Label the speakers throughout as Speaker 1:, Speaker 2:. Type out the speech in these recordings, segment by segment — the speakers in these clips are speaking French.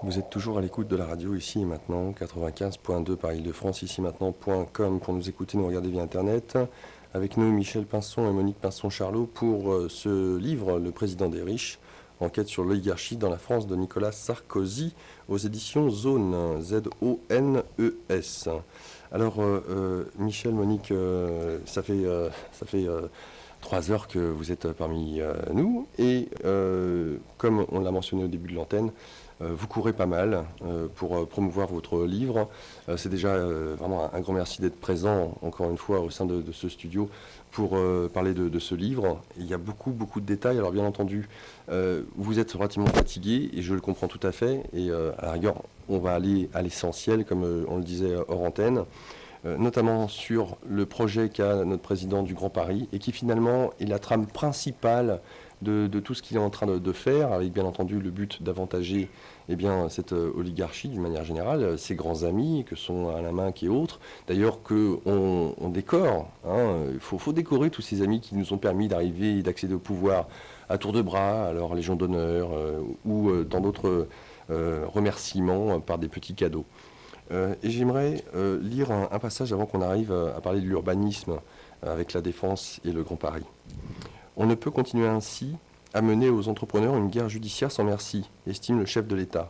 Speaker 1: Vous êtes toujours à l'écoute de la radio ici et maintenant, 95.2 par Île-de-France, ici maintenant.com pour nous écouter, nous regarder via Internet. Avec nous, Michel Pinson et Monique Pinson-Charlot pour ce livre, Le Président des riches, enquête sur l'oligarchie dans la France de Nicolas Sarkozy, aux éditions Zone, Z-O-N-E-S. Alors, Michel, Monique, ça fait 3 heures que vous êtes parmi nous, et comme on l'a mentionné au début de l'antenne, vous courez pas mal pour promouvoir votre livre. C'est déjà vraiment un grand merci d'être présent, encore une fois, au sein de ce studio pour parler de ce livre. Il y a beaucoup de détails. Alors bien entendu, vous êtes relativement fatigué, et je le comprends tout à fait. Et à la rigueur, on va aller à l'essentiel, comme on le disait hors antenne, notamment sur le projet qu'a notre président du Grand Paris, et qui finalement est la trame principale de tout ce qu'il est en train de faire, avec bien entendu le but d'avantager cette oligarchie d'une manière générale, ses grands amis que sont Alain Minc et autres, d'ailleurs qu'on décore, hein, faut décorer tous ces amis qui nous ont permis d'arriver et d'accéder au pouvoir à tour de bras, alors Légion d'honneur ou dans d'autres remerciements par des petits cadeaux. Et j'aimerais lire un passage avant qu'on arrive à parler de l'urbanisme avec la Défense et le Grand Paris. On ne peut continuer ainsi à mener aux entrepreneurs une guerre judiciaire sans merci, estime le chef de l'État.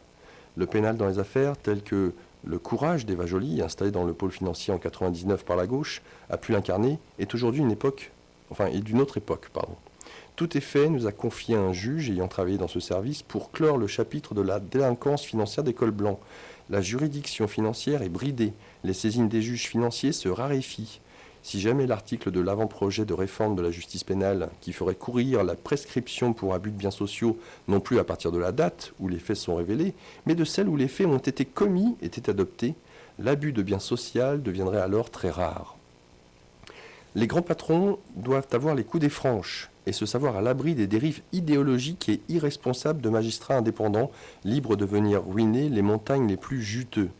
Speaker 1: Le pénal dans les affaires, tel que le courage d'Eva Joly, installé dans le pôle financier en 99 par la gauche, a pu l'incarner, est aujourd'hui d'une autre époque. Tout est fait, nous a confié un juge ayant travaillé dans ce service pour clore le chapitre de la délinquance financière des cols blancs. La juridiction financière est bridée, les saisines des juges financiers se raréfient. Si jamais l'article de l'avant-projet de réforme de la justice pénale qui ferait courir la prescription pour abus de biens sociaux, non plus à partir de la date où les faits sont révélés, mais de celle où les faits ont été commis, était adopté, l'abus de biens social deviendrait alors très rare. Les grands patrons doivent avoir les coups des franches et se savoir à l'abri des dérives idéologiques et irresponsables de magistrats indépendants, libres de venir ruiner les montagnes les plus juteux.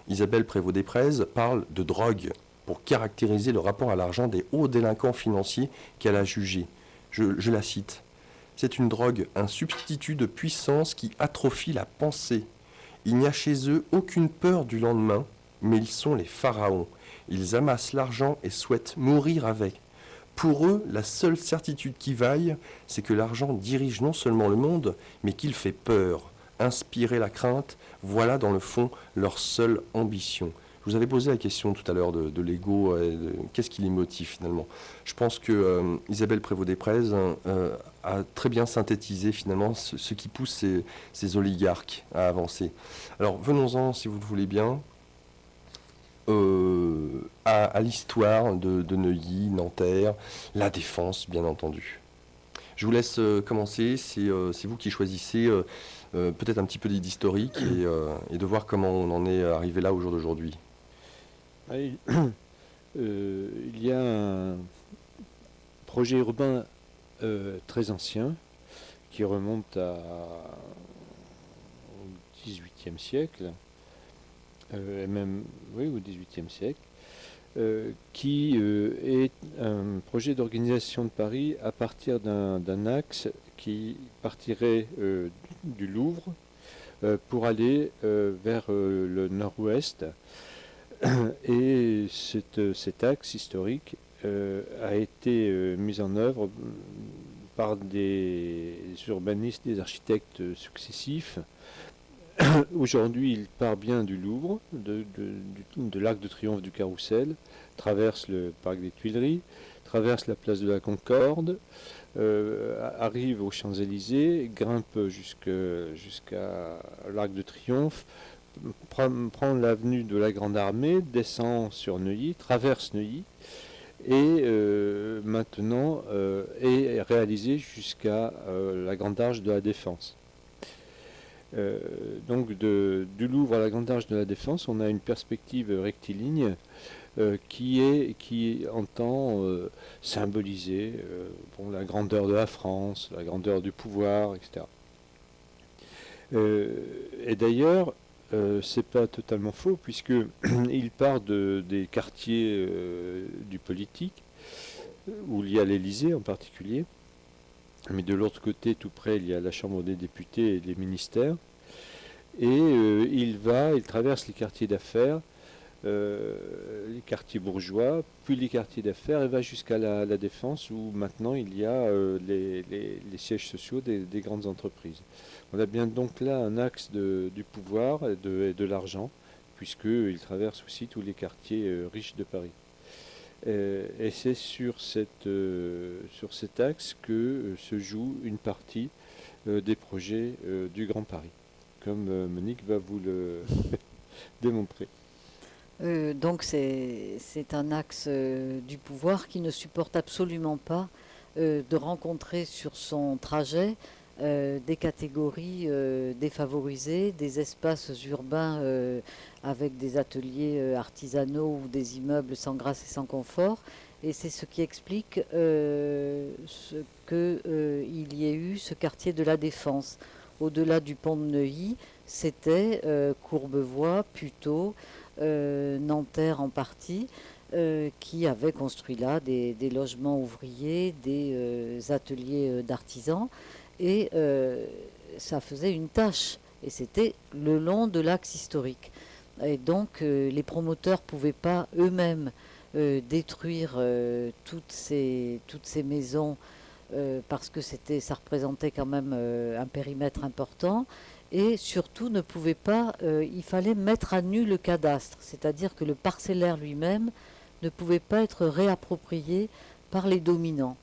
Speaker 1: Isabelle Prévost-Desprez parle de drogue pour caractériser le rapport à l'argent des hauts délinquants financiers qu'elle a jugés. Je la cite. « C'est une drogue, un substitut de puissance qui atrophie la pensée. Il n'y a chez eux aucune peur du lendemain, mais ils sont les pharaons. Ils amassent l'argent et souhaitent mourir avec. Pour eux, la seule certitude qui vaille, c'est que l'argent dirige non seulement le monde, mais qu'il fait peur. Inspirer la crainte, voilà dans le fond leur seule ambition. » Je vous avais posé la question tout à l'heure de l'ego, qu'est-ce qui les motive finalement. Je pense que Isabelle Prévost-Desprez a très bien synthétisé finalement ce qui pousse ces oligarques à avancer. Alors venons-en, si vous le voulez bien, à l'histoire de Neuilly, Nanterre, la Défense bien entendu. Je vous laisse commencer, c'est vous qui choisissez peut-être un petit peu d'historique et de voir comment on en est arrivé là au jour d'aujourd'hui.
Speaker 2: Il y a un projet urbain très ancien qui remonte au XVIIIe siècle, au XVIIIe siècle, qui est un projet d'organisation de Paris à partir d'un axe qui partirait du Louvre pour aller vers le nord-ouest. Et cet axe historique a été mis en œuvre par des urbanistes, des architectes successifs. Aujourd'hui, il part bien du Louvre, de l'Arc de Triomphe du Carrousel, traverse le parc des Tuileries, traverse la place de la Concorde, arrive aux Champs-Élysées, grimpe jusqu'à l'Arc de Triomphe, prend l'avenue de la Grande Armée, descend sur Neuilly, traverse Neuilly, et maintenant est réalisé jusqu'à la Grande Arche de la Défense. Donc du Louvre à la Grande Arche de la Défense, on a une perspective rectiligne qui entend symboliser la grandeur de la France, la grandeur du pouvoir, etc. Et d'ailleurs, c'est pas totalement faux, puisque il part des quartiers du politique, où il y a l'Élysée en particulier, Mais de l'autre côté, tout près, il y a la Chambre des députés et les ministères. Et il traverse les quartiers d'affaires, les quartiers bourgeois, puis les quartiers d'affaires, et va jusqu'à la Défense, où maintenant il y a les sièges sociaux des grandes entreprises. On a bien donc là un axe du pouvoir et de l'argent, puisqu'il traverse aussi tous les quartiers riches de Paris. Et c'est sur cet axe que se joue une partie des projets du Grand Paris, comme Monique va vous le démontrer.
Speaker 3: Donc c'est un axe du pouvoir qui ne supporte absolument pas de rencontrer sur son trajet des catégories défavorisées, des espaces urbains avec des ateliers artisanaux ou des immeubles sans grâce et sans confort. Et c'est ce qui explique qu'il y ait eu ce quartier de la Défense. Au-delà du pont de Neuilly, c'était Courbevoie, Puteaux, Nanterre en partie, qui avait construit là des logements ouvriers, des ateliers d'artisans, et ça faisait une tâche, et c'était le long de l'axe historique. Et donc les promoteurs ne pouvaient pas eux-mêmes détruire toutes ces maisons parce que ça représentait quand même un périmètre important. Et surtout ne pouvait pas, il fallait mettre à nu le cadastre, c'est-à-dire que le parcellaire lui-même ne pouvait pas être réapproprié par les dominants.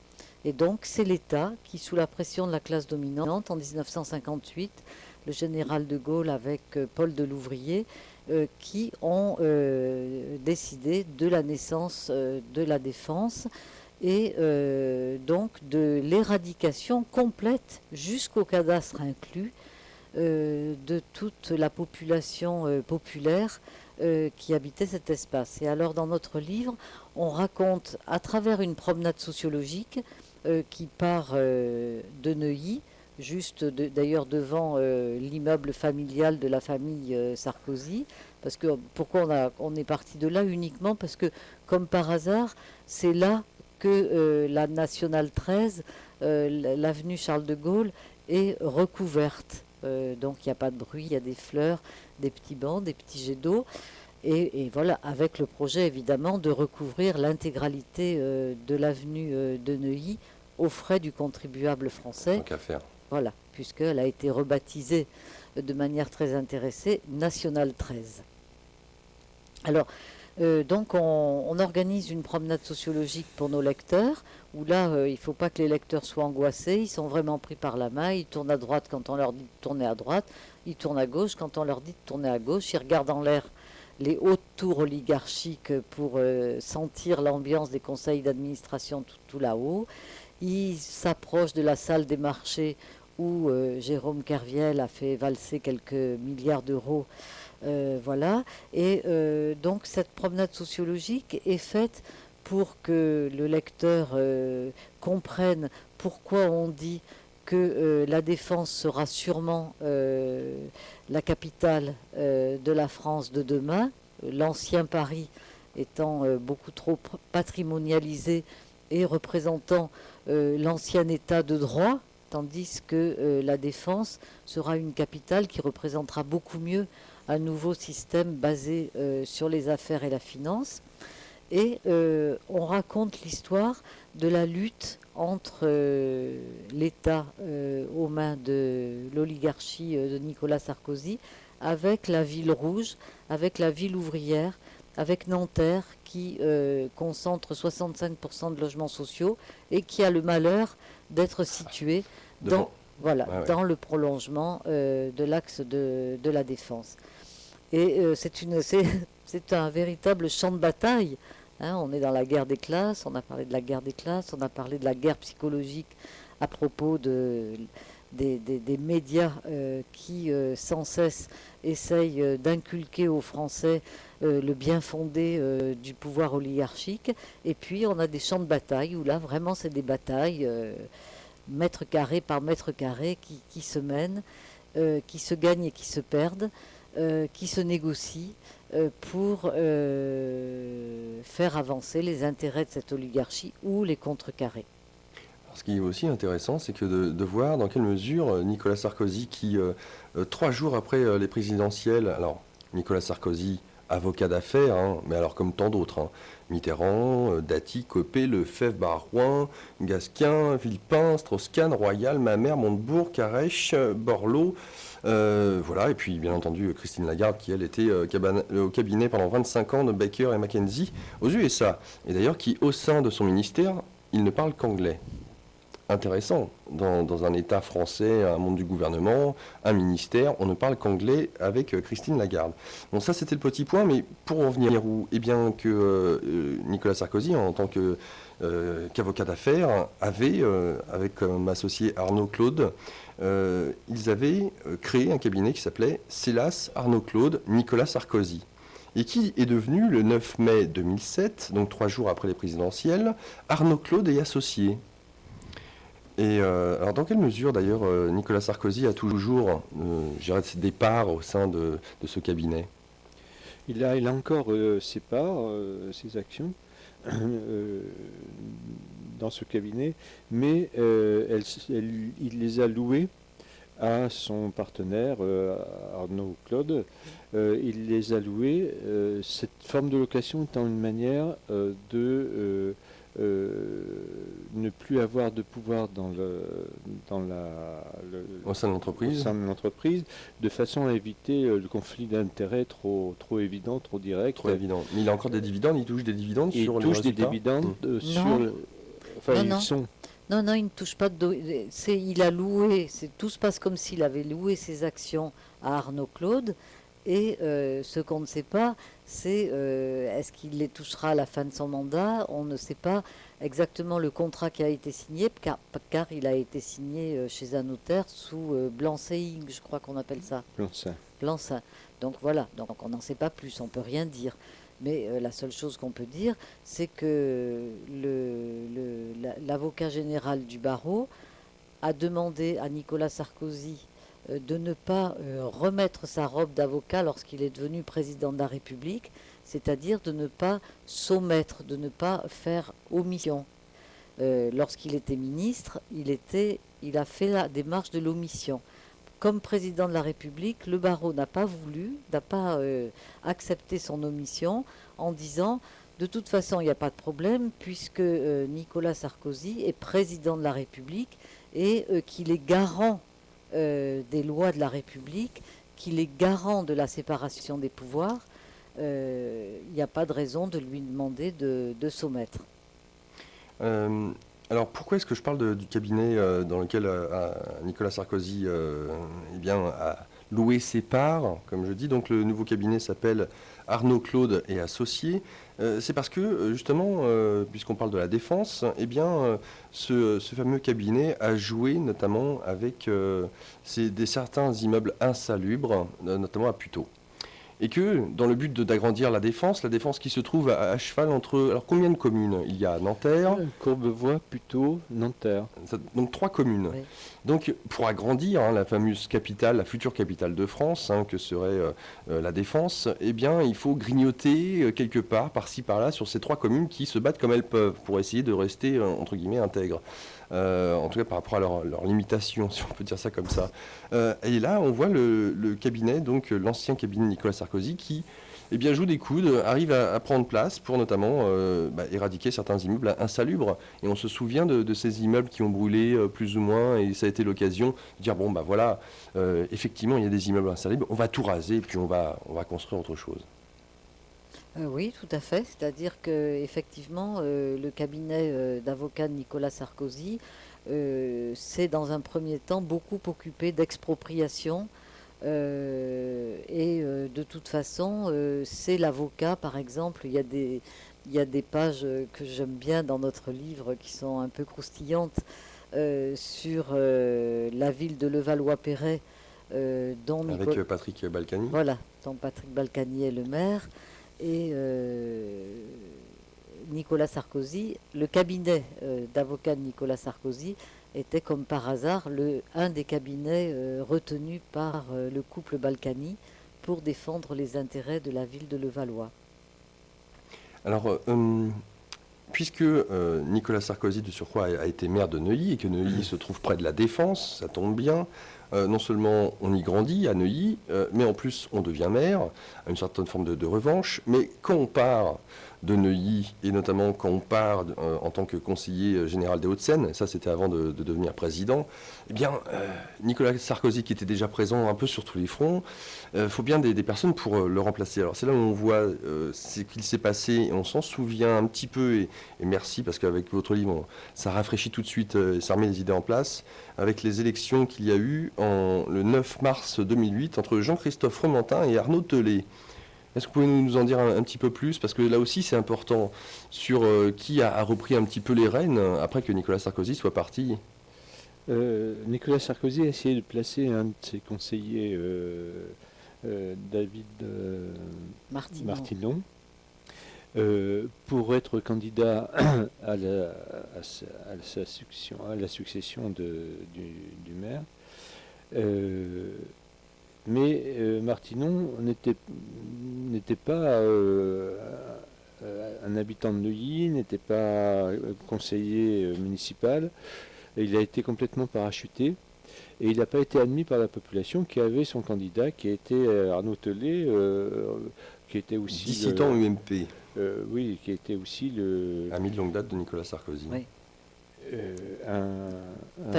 Speaker 3: Et donc c'est l'État qui, sous la pression de la classe dominante, en 1958, le général de Gaulle avec Paul Delouvrier, qui ont décidé de la naissance de la Défense et donc de l'éradication complète, jusqu'au cadastre inclus, de toute la population populaire qui habitait cet espace. Et alors dans notre livre, on raconte à travers une promenade sociologique qui part de Neuilly, juste d'ailleurs devant l'immeuble familial de la famille Sarkozy. Parce que pourquoi on est parti de là uniquement parce que, comme par hasard, c'est là que la Nationale 13, l'avenue Charles de Gaulle, est recouverte. Donc il n'y a pas de bruit, il y a des fleurs, des petits bancs, des petits jets d'eau. Et voilà, avec le projet évidemment de recouvrir l'intégralité de l'avenue de Neuilly aux frais du contribuable français.
Speaker 1: Tant qu'à faire.
Speaker 3: Voilà, puisqu'elle a été rebaptisée de manière très intéressée Nationale 13. Alors, donc on organise une promenade sociologique pour nos lecteurs, où là, il ne faut pas que les lecteurs soient angoissés, ils sont vraiment pris par la main, ils tournent à droite quand on leur dit de tourner à droite, ils tournent à gauche quand on leur dit de tourner à gauche, ils regardent en l'air les hautes tours oligarchiques pour sentir l'ambiance des conseils d'administration tout là-haut, ils s'approchent de la salle des marchés où Jérôme Kerviel a fait valser quelques milliards d'euros. Voilà. Et donc cette promenade sociologique est faite pour que le lecteur comprenne pourquoi on dit que la Défense sera sûrement la capitale de la France de demain, l'ancien Paris étant beaucoup trop patrimonialisé et représentant l'ancien état de droit, tandis que la Défense sera une capitale qui représentera beaucoup mieux un nouveau système basé sur les affaires et la finance. Et on raconte l'histoire de la lutte entre l'État aux mains de l'oligarchie de Nicolas Sarkozy avec la ville rouge, avec la ville ouvrière, avec Nanterre qui concentre 65% de logements sociaux et qui a le malheur d'être situé dans le prolongement de l'axe de la Défense. Et c'est un véritable champ de bataille. Hein, on est dans la guerre des classes, on a parlé de la guerre des classes, on a parlé de la guerre psychologique à propos des médias qui sans cesse essayent d'inculquer aux Français le bien fondé du pouvoir oligarchique. Et puis on a des champs de bataille où là vraiment c'est des batailles mètre carré par mètre carré qui se mènent, qui se gagnent et qui se perdent. Qui se négocient pour faire avancer les intérêts de cette oligarchie ou les contrecarrer.
Speaker 1: ce qui est aussi intéressant, c'est que de voir dans quelle mesure Nicolas Sarkozy, qui 3 jours après les présidentielles, alors Nicolas Sarkozy, avocat d'affaires, hein, mais alors comme tant d'autres, hein, Mitterrand, Dati, Copé, Lefebvre, Barouin, Gasquin, Villepin, Strauss-Kahn, Royal, Mamère, Montebourg, Carèche, Borloo, voilà, et puis bien entendu Christine Lagarde, qui elle était au cabinet pendant 25 ans de Baker et McKenzie aux USA, et d'ailleurs qui au sein de son ministère, il ne parle qu'anglais. Intéressant, dans un État français, un monde du gouvernement, un ministère, on ne parle qu'anglais avec Christine Lagarde. Bon, ça c'était le petit point, mais pour en venir où, eh bien que Nicolas Sarkozy, en tant qu'avocat d'affaires, avait, avec comme associé Arnaud Claude, ils avaient créé un cabinet qui s'appelait Célas Arnaud Claude Nicolas Sarkozy, et qui est devenu le 9 mai 2007, donc 3 jours après les présidentielles, Arnaud Claude et Associés. Et alors dans quelle mesure d'ailleurs Nicolas Sarkozy a toujours des parts au sein de ce cabinet?
Speaker 2: Il a encore ses parts, ses actions dans ce cabinet, mais il les a louées à son partenaire Arnaud Claude. Il les a louées, cette forme de location étant une manière de ne plus avoir de pouvoir
Speaker 1: Au sein de
Speaker 2: l'entreprise, de façon à éviter le conflit d'intérêts trop évident, trop direct.
Speaker 1: Trop évident. Mais il a encore des dividendes, il touche des dividendes sur les résultats.
Speaker 2: Il touche des dividendes sur... Enfin,
Speaker 3: non.
Speaker 2: ils sont...
Speaker 3: Non, il ne touche pas il a loué, tout se passe comme s'il avait loué ses actions à Arnaud Claude. Et ce qu'on ne sait pas, c'est est-ce qu'il les touchera à la fin de son mandat. On ne sait pas exactement le contrat qui a été signé, car il a été signé chez un notaire sous blanc-seing, je crois qu'on appelle ça. Blanc-seing. Donc voilà, donc on n'en sait pas plus, on ne peut rien dire. Mais la seule chose qu'on peut dire, c'est que l'avocat général du barreau a demandé à Nicolas Sarkozy de ne pas remettre sa robe d'avocat lorsqu'il est devenu président de la République, c'est-à-dire de ne pas soumettre, de ne pas faire omission. Lorsqu'il était ministre, il a fait la démarche de l'omission. Comme président de la République, le barreau n'a pas accepté son omission en disant de toute façon il n'y a pas de problème puisque Nicolas Sarkozy est président de la République et qu'il est garant des lois de la République, qu'il est garant de la séparation des pouvoirs, il n'y a pas de raison de lui demander de soumettre.
Speaker 1: Alors pourquoi est-ce que je parle du cabinet dans lequel Nicolas Sarkozy a loué ses parts, comme je dis. Donc le nouveau cabinet s'appelle Arnaud Claude et Associés. C'est parce que justement, puisqu'on parle de la défense, ce fameux cabinet a joué notamment avec certains immeubles insalubres, notamment à Puteaux. Et que dans le but d'agrandir la défense qui se trouve à cheval entre... Alors combien de communes? Il y a Nanterre,
Speaker 2: Courbevoie, Puteaux, Nanterre.
Speaker 1: Donc 3 communes. Oui. Donc pour agrandir la fameuse capitale, la future capitale de France, que serait la défense, il faut grignoter quelque part, par-ci par-là, sur ces 3 communes qui se battent comme elles peuvent pour essayer de rester, entre guillemets, intègres. En tout cas par rapport à leur limitation, si on peut dire ça comme ça. Et là, on voit le cabinet, donc l'ancien cabinet de Nicolas Sarkozy, qui joue des coudes, arrive à prendre place pour notamment éradiquer certains immeubles insalubres. Et on se souvient de ces immeubles qui ont brûlé plus ou moins, et ça a été l'occasion de dire, effectivement, il y a des immeubles insalubres, on va tout raser, et puis on va construire autre chose.
Speaker 3: Oui, tout à fait. C'est-à-dire qu'effectivement, le cabinet d'avocats de Nicolas Sarkozy s'est dans un premier temps beaucoup occupé d'expropriation. De toute façon, c'est l'avocat, par exemple, il y a des pages que j'aime bien dans notre livre qui sont un peu croustillantes sur la ville de Levallois-Perret.
Speaker 1: Avec Patrick Balkany.
Speaker 3: Voilà, dont Patrick Balkany est le maire. Et Nicolas Sarkozy, le cabinet d'avocats de Nicolas Sarkozy était comme par hasard un des cabinets retenus par le couple Balkany pour défendre les intérêts de la ville de Levallois.
Speaker 1: Alors, puisque Nicolas Sarkozy, de surcroît, a été maire de Neuilly et que Neuilly se trouve près de la Défense, ça tombe bien. Non seulement on y grandit à Neuilly, mais en plus on devient maire, à une certaine forme de revanche. Mais quand on part de Neuilly, et notamment quand on part en tant que conseiller général des Hauts-de-Seine, ça c'était avant de devenir président, eh bien Nicolas Sarkozy qui était déjà présent un peu sur tous les fronts, faut bien des personnes pour le remplacer. Alors c'est là où on voit ce qu'il s'est passé, et on s'en souvient un petit peu, et merci parce qu'avec votre livre, ça rafraîchit tout de suite et ça remet les idées en place, avec les élections qu'il y a eu le 9 mars 2008 entre Jean-Christophe Fromentin et Arnaud Tellet. Est-ce que vous pouvez nous en dire un petit peu plus? Parce que là aussi, c'est important sur qui a repris un petit peu les rênes après que Nicolas Sarkozy soit parti.
Speaker 2: Nicolas Sarkozy a essayé de placer un de ses conseillers, David Martinon, pour être candidat à la succession du maire. Mais Martinon n'était pas un habitant de Neuilly, n'était pas conseiller municipal. Il a été complètement parachuté et il n'a pas été admis par la population qui avait son candidat, qui était Arnaud Tellet, qui était aussi...
Speaker 1: Dissident UMP.
Speaker 2: Oui, qui était aussi le...
Speaker 1: Ami de longue date de Nicolas Sarkozy.
Speaker 3: Oui.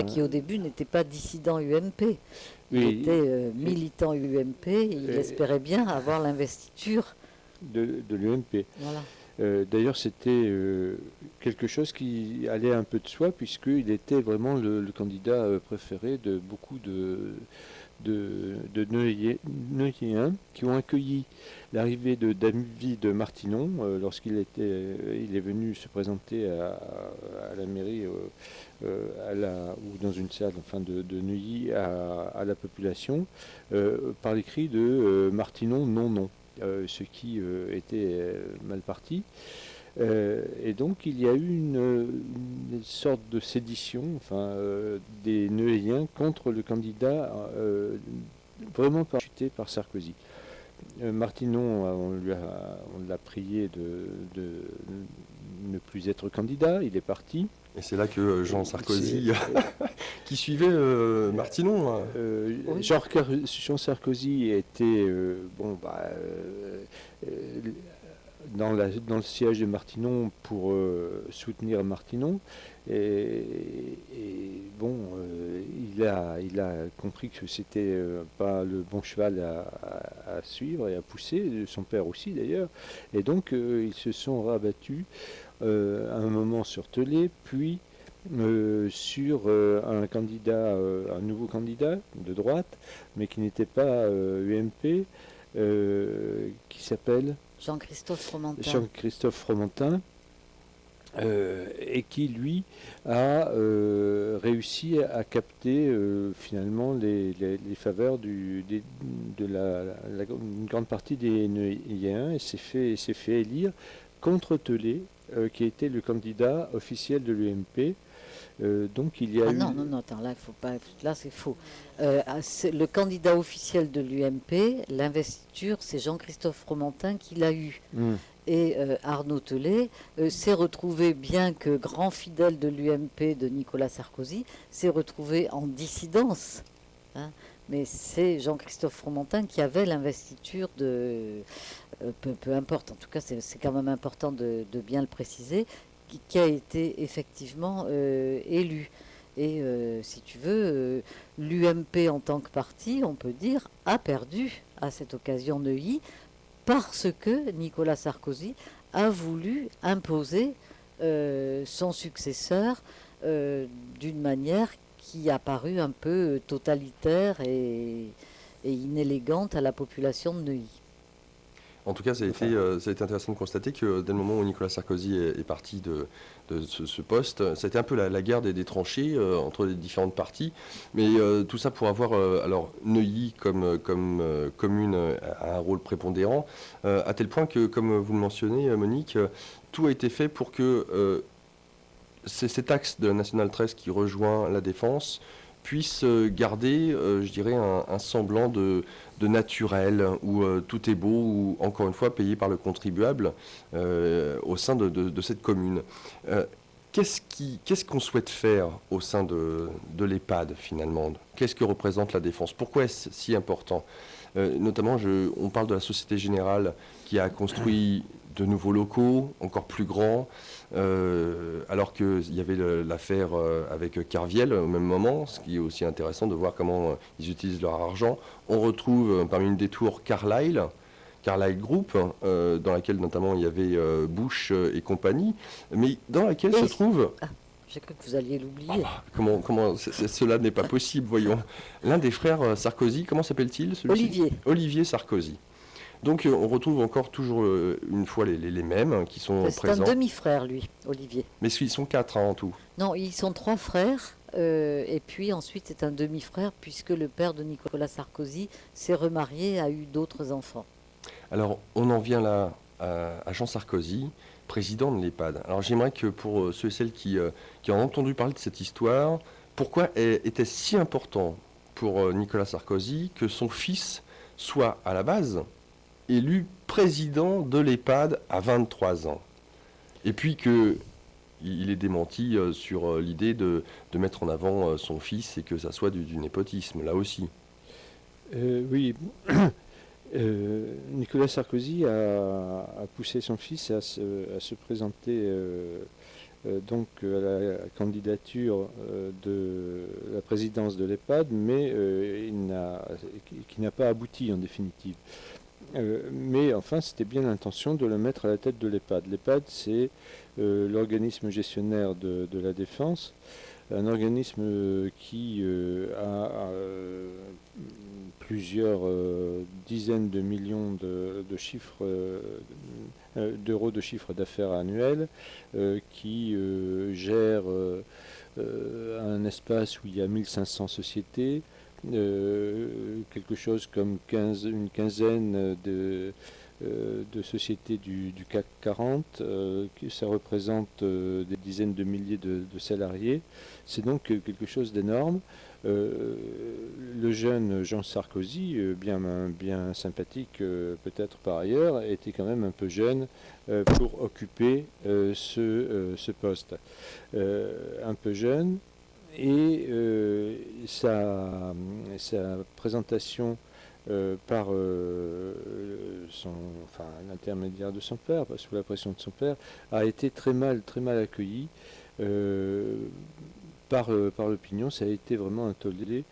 Speaker 3: Qui au début n'était pas dissident UMP. Il était militant UMP et il espérait bien avoir l'investiture
Speaker 2: de l'UMP.
Speaker 3: Voilà.
Speaker 2: D'ailleurs, c'était quelque chose qui allait un peu de soi, puisqu'il était vraiment le candidat préféré de beaucoup de Neuillyens qui ont accueilli l'arrivée de David Martinon lorsqu'il est venu se présenter à la mairie ou dans une salle de Neuilly à la population par l'écrit de Martinon non, ce qui était mal parti. Et donc il y a eu une sorte de sédition des Neuilliens contre le candidat vraiment parachuté par Sarkozy. Martinon, on l'a prié de ne plus être candidat, il est parti.
Speaker 1: Et c'est là que Jean Sarkozy, qui suivait Martinon.
Speaker 2: Jean Sarkozy était dans le siège de Martinon pour soutenir Martinon. Il a compris que c'était pas le bon cheval à suivre et à pousser, son père aussi d'ailleurs. Et donc ils se sont rabattus à un moment sur Tellet, puis sur un nouveau candidat de droite, mais qui n'était pas UMP, qui s'appelle
Speaker 3: Jean-Christophe
Speaker 2: Fromentin, et qui, lui, a réussi à capter finalement les faveurs d'une grande partie des Neuilliens et s'est fait élire contre Tellet, qui était le candidat officiel de l'UMP. Donc il y a eu...
Speaker 3: Non, attends, là, faut pas, là c'est faux. Le candidat officiel de l'UMP, l'investiture, c'est Jean-Christophe Fromentin qui l'a eu. Et Arnaud Tellet s'est retrouvé, bien que grand fidèle de l'UMP de Nicolas Sarkozy, s'est retrouvé en dissidence. Mais c'est Jean-Christophe Fromentin qui avait l'investiture de... peu importe, en tout cas c'est quand même important de bien le préciser, qui a été effectivement élu. Et si tu veux, l'UMP en tant que parti, on peut dire, a perdu à cette occasion Neuilly parce que Nicolas Sarkozy a voulu imposer son successeur d'une manière qui a paru un peu totalitaire et inélégante à la population de Neuilly.
Speaker 1: En tout cas, ça a été intéressant de constater que dès le moment où Nicolas Sarkozy est parti de ce poste, ça a été un peu la guerre des tranchées entre les différentes parties. Mais tout ça pour avoir... alors, Neuilly, comme commune, a un rôle prépondérant, à tel point que, comme vous le mentionnez, Monique, tout a été fait pour que cet axe de la Nationale 13 qui rejoint la Défense puisse garder, je dirais, un semblant de naturel, où tout est beau, où, encore une fois, payé par le contribuable au sein de cette commune. Qu'est-ce qu'on souhaite faire au sein de l'EHPAD, finalement? Qu'est-ce que représente la défense? Pourquoi est-ce si important? Notamment, on parle de la Société Générale qui a construit de nouveaux locaux, encore plus grands, alors qu'il y avait l'affaire avec Carviel au même moment, ce qui est aussi intéressant de voir comment ils utilisent leur argent. On retrouve parmi une des tours Carlyle Group, dans laquelle notamment il y avait Bush et compagnie, mais dans laquelle se trouve...
Speaker 3: Ah, j'ai cru que vous alliez l'oublier.
Speaker 1: Cela n'est pas possible, voyons. L'un des frères Sarkozy, comment s'appelle-t-il celui-ci? Olivier Sarkozy. Donc on retrouve encore toujours une fois les mêmes qui sont présents.
Speaker 3: C'est un demi-frère, lui, Olivier.
Speaker 1: Mais ils sont 4 en tout.
Speaker 3: Non, ils sont 3 frères. Et puis ensuite, c'est un demi-frère, puisque le père de Nicolas Sarkozy s'est remarié, a eu d'autres enfants.
Speaker 1: Alors, on en vient là à Jean Sarkozy, président de l'EHPAD. Alors, j'aimerais que pour ceux et celles qui ont entendu parler de cette histoire, pourquoi était-ce si important pour Nicolas Sarkozy que son fils soit à la base élu président de l'EHPAD à 23 ans. Et puis qu'il est démenti sur l'idée de mettre en avant son fils et que ça soit du népotisme, là aussi.
Speaker 2: Oui, Nicolas Sarkozy a poussé son fils à se présenter donc à la candidature de la présidence de l'EHPAD, mais qui n'a pas abouti en définitive. Mais enfin, c'était bien l'intention de le mettre à la tête de l'EHPAD. L'EHPAD, c'est l'organisme gestionnaire de la défense, un organisme qui a plusieurs dizaines de millions d'euros de chiffre d'affaires annuel, qui gère un espace où il y a 1500 sociétés, quelque chose comme une quinzaine de sociétés du CAC 40, ça représente des dizaines de milliers de salariés. C'est donc quelque chose d'énorme. Le jeune Jean Sarkozy, bien sympathique peut-être par ailleurs, était quand même un peu jeune pour occuper ce poste. Un peu jeune, et sa présentation par l'intermédiaire de son père, sous la pression de son père, a été très mal accueillie par l'opinion. Ça a été vraiment un tollé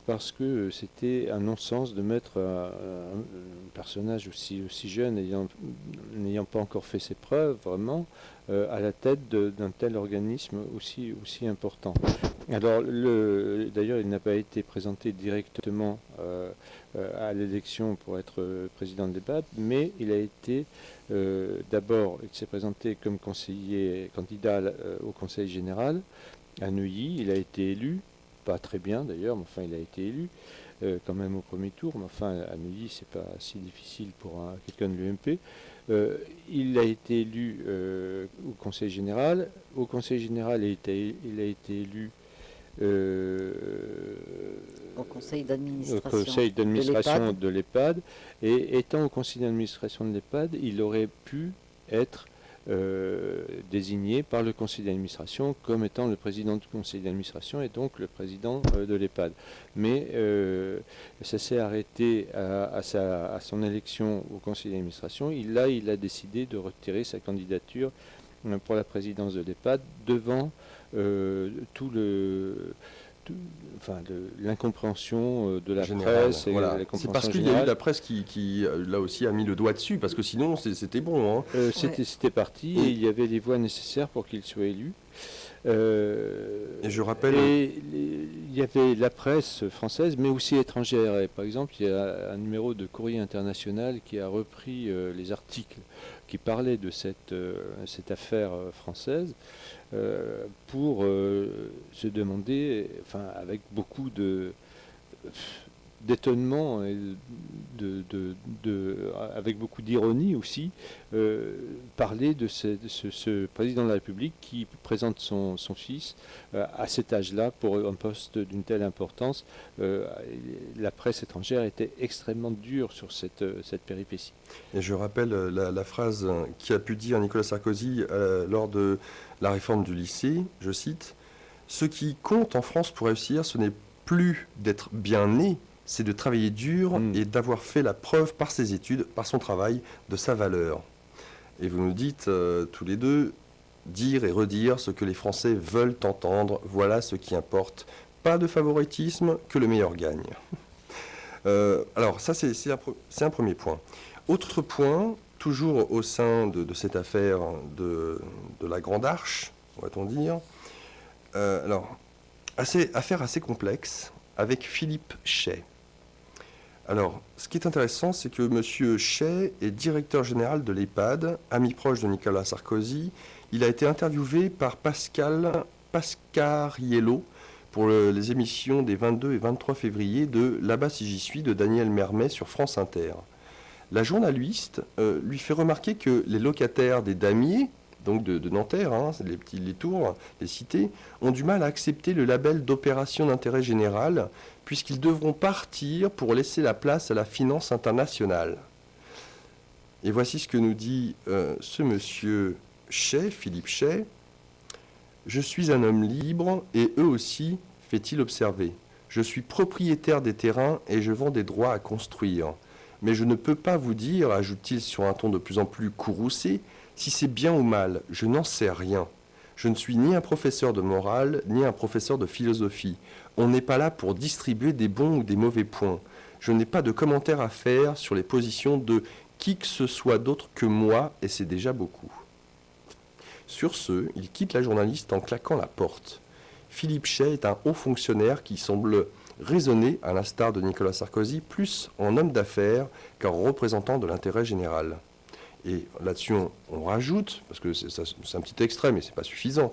Speaker 2: parce que c'était un non-sens de mettre un personnage aussi jeune, n'ayant pas encore fait ses preuves vraiment, à la tête d'un tel organisme aussi important. Alors, d'ailleurs, il n'a pas été présenté directement à l'élection pour être président de l'EHPAD, mais il a été d'abord, il s'est présenté comme candidat au Conseil général à Neuilly. Il a été élu, pas très bien d'ailleurs, mais enfin il a été élu quand même au premier tour, mais enfin à Neuilly c'est pas si difficile pour quelqu'un de l'UMP. Il a été élu au Conseil général. Au Conseil général, il a été élu
Speaker 3: au conseil
Speaker 2: d'administration de l'EHPAD. Et étant au conseil d'administration de l'EHPAD, il aurait pu être désigné par le conseil d'administration comme étant le président du conseil d'administration et donc le président de l'EHPAD. Mais ça s'est arrêté à son élection au conseil d'administration. Il a décidé de retirer sa candidature pour la présidence de l'EHPAD devant l'incompréhension de la presse.
Speaker 1: Voilà. C'est parce qu'il y a eu la presse qui là aussi a mis le doigt dessus, parce que sinon c'était bon. Hein.
Speaker 2: C'était parti, et il y avait les voix nécessaires pour qu'il soit élu.
Speaker 1: Et je rappelle...
Speaker 2: il y avait la presse française, mais aussi étrangère. Et par exemple, il y a un numéro de Courrier International qui a repris les articles qui parlaient de cette affaire française pour se demander, avec beaucoup d'étonnement et avec beaucoup d'ironie aussi, parler de ce président de la République qui présente son fils à cet âge-là pour un poste d'une telle importance. La presse étrangère était extrêmement dure sur cette péripétie.
Speaker 1: Et je rappelle la phrase qu'a pu dire Nicolas Sarkozy lors de la réforme du lycée, je cite, « Ce qui compte en France pour réussir, ce n'est plus d'être bien né, c'est de travailler dur et d'avoir fait la preuve par ses études, par son travail, de sa valeur. » Et vous nous dites tous les deux, dire et redire ce que les Français veulent entendre, voilà ce qui importe. Pas de favoritisme, que le meilleur gagne. Alors ça, c'est un premier point. Autre point, toujours au sein de cette affaire de la Grande Arche, va-t-on dire, alors, affaire assez complexe, avec Philippe Chaix. Alors, ce qui est intéressant, c'est que M. Chaix est directeur général de l'EHPAD, ami proche de Nicolas Sarkozy. Il a été interviewé par Pascal Pascariello pour les émissions des 22 et 23 février de Là-bas si j'y suis de Daniel Mermet sur France Inter. La journaliste lui fait remarquer que les locataires des damiers, donc de Nanterre, hein, les tours, les cités, ont du mal à accepter le label d'opération d'intérêt général, puisqu'ils devront partir pour laisser la place à la finance internationale. Et voici ce que nous dit ce monsieur Chaix, Philippe Chaix. « Je suis un homme libre, et eux aussi, fait-il observer. Je suis propriétaire des terrains et je vends des droits à construire. Mais je ne peux pas vous dire, ajoute-t-il sur un ton de plus en plus courroucé, si c'est bien ou mal, je n'en sais rien. Je ne suis ni un professeur de morale, ni un professeur de philosophie. On n'est pas là pour distribuer des bons ou des mauvais points. Je n'ai pas de commentaires à faire sur les positions de qui que ce soit d'autre que moi, et c'est déjà beaucoup. » Sur ce, il quitte la journaliste en claquant la porte. Philippe Chaix est un haut fonctionnaire qui semble raisonner, à l'instar de Nicolas Sarkozy, plus en homme d'affaires qu'en représentant de l'intérêt général. Et là-dessus, on rajoute, parce que c'est un petit extrait, mais ce n'est pas suffisant,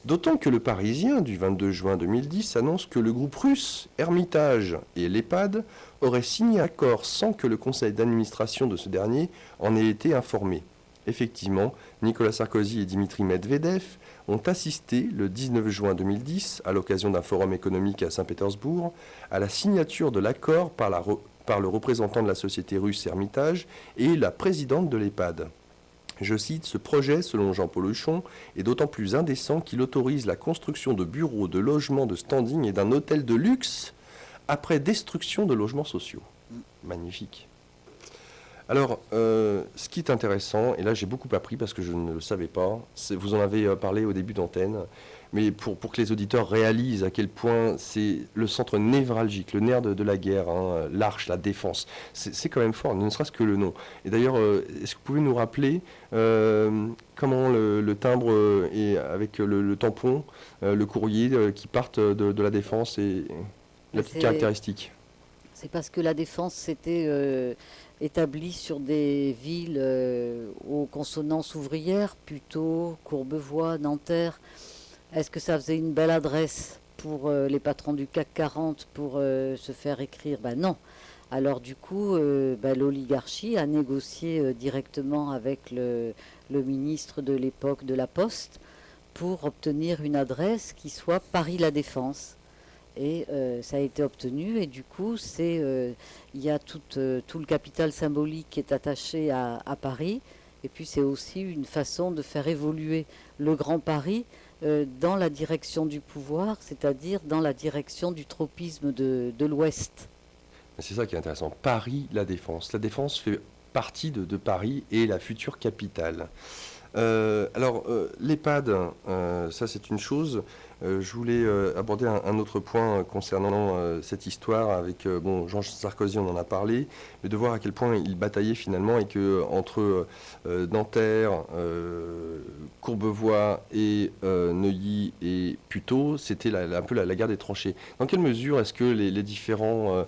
Speaker 1: d'autant que le Parisien du 22 juin 2010 annonce que le groupe russe Hermitage et l'EHPAD auraient signé un accord sans que le conseil d'administration de ce dernier en ait été informé. Effectivement, Nicolas Sarkozy et Dimitri Medvedev ont assisté le 19 juin 2010, à l'occasion d'un forum économique à Saint-Pétersbourg, à la signature de l'accord par le représentant de la société russe Hermitage et la présidente de l'EHPAD. Je cite, « Ce projet, selon Jean-Paul Huchon, est d'autant plus indécent qu'il autorise la construction de bureaux, de logements, de standing et d'un hôtel de luxe après destruction de logements sociaux. » Magnifique. Alors, ce qui est intéressant, et là j'ai beaucoup appris parce que je ne le savais pas, vous en avez parlé au début d'antenne, mais pour que les auditeurs réalisent à quel point c'est le centre névralgique, le nerf de la guerre, hein, l'Arche, la défense, c'est quand même fort, ne serait-ce que le nom. Et d'ailleurs, est-ce que vous pouvez nous rappeler comment le timbre et avec le tampon, le courrier qui partent de la défense et la petite caractéristique?
Speaker 3: C'est parce que la défense s'était établie sur des villes aux consonances ouvrières, plutôt Courbevoie, Nanterre. Est-ce que ça faisait une belle adresse pour les patrons du CAC 40 pour se faire écrire? Ben non. Alors du coup, l'oligarchie a négocié directement avec le ministre de l'époque de la Poste pour obtenir une adresse qui soit Paris La Défense. Et ça a été obtenu, et du coup, il y a tout le capital symbolique qui est attaché à Paris, et puis c'est aussi une façon de faire évoluer le Grand Paris dans la direction du pouvoir, c'est-à-dire dans la direction du tropisme de l'Ouest.
Speaker 1: C'est ça qui est intéressant. Paris, la Défense. La Défense fait partie de Paris et la future capitale. Alors, l'EHPAD, ça c'est une chose. Je voulais aborder un autre point concernant cette histoire avec Jean Sarkozy, on en a parlé, mais de voir à quel point il bataillait finalement et que entre Nanterre, Courbevoie et Neuilly et Puteaux, c'était un peu la guerre des tranchées. Dans quelle mesure est-ce que les différents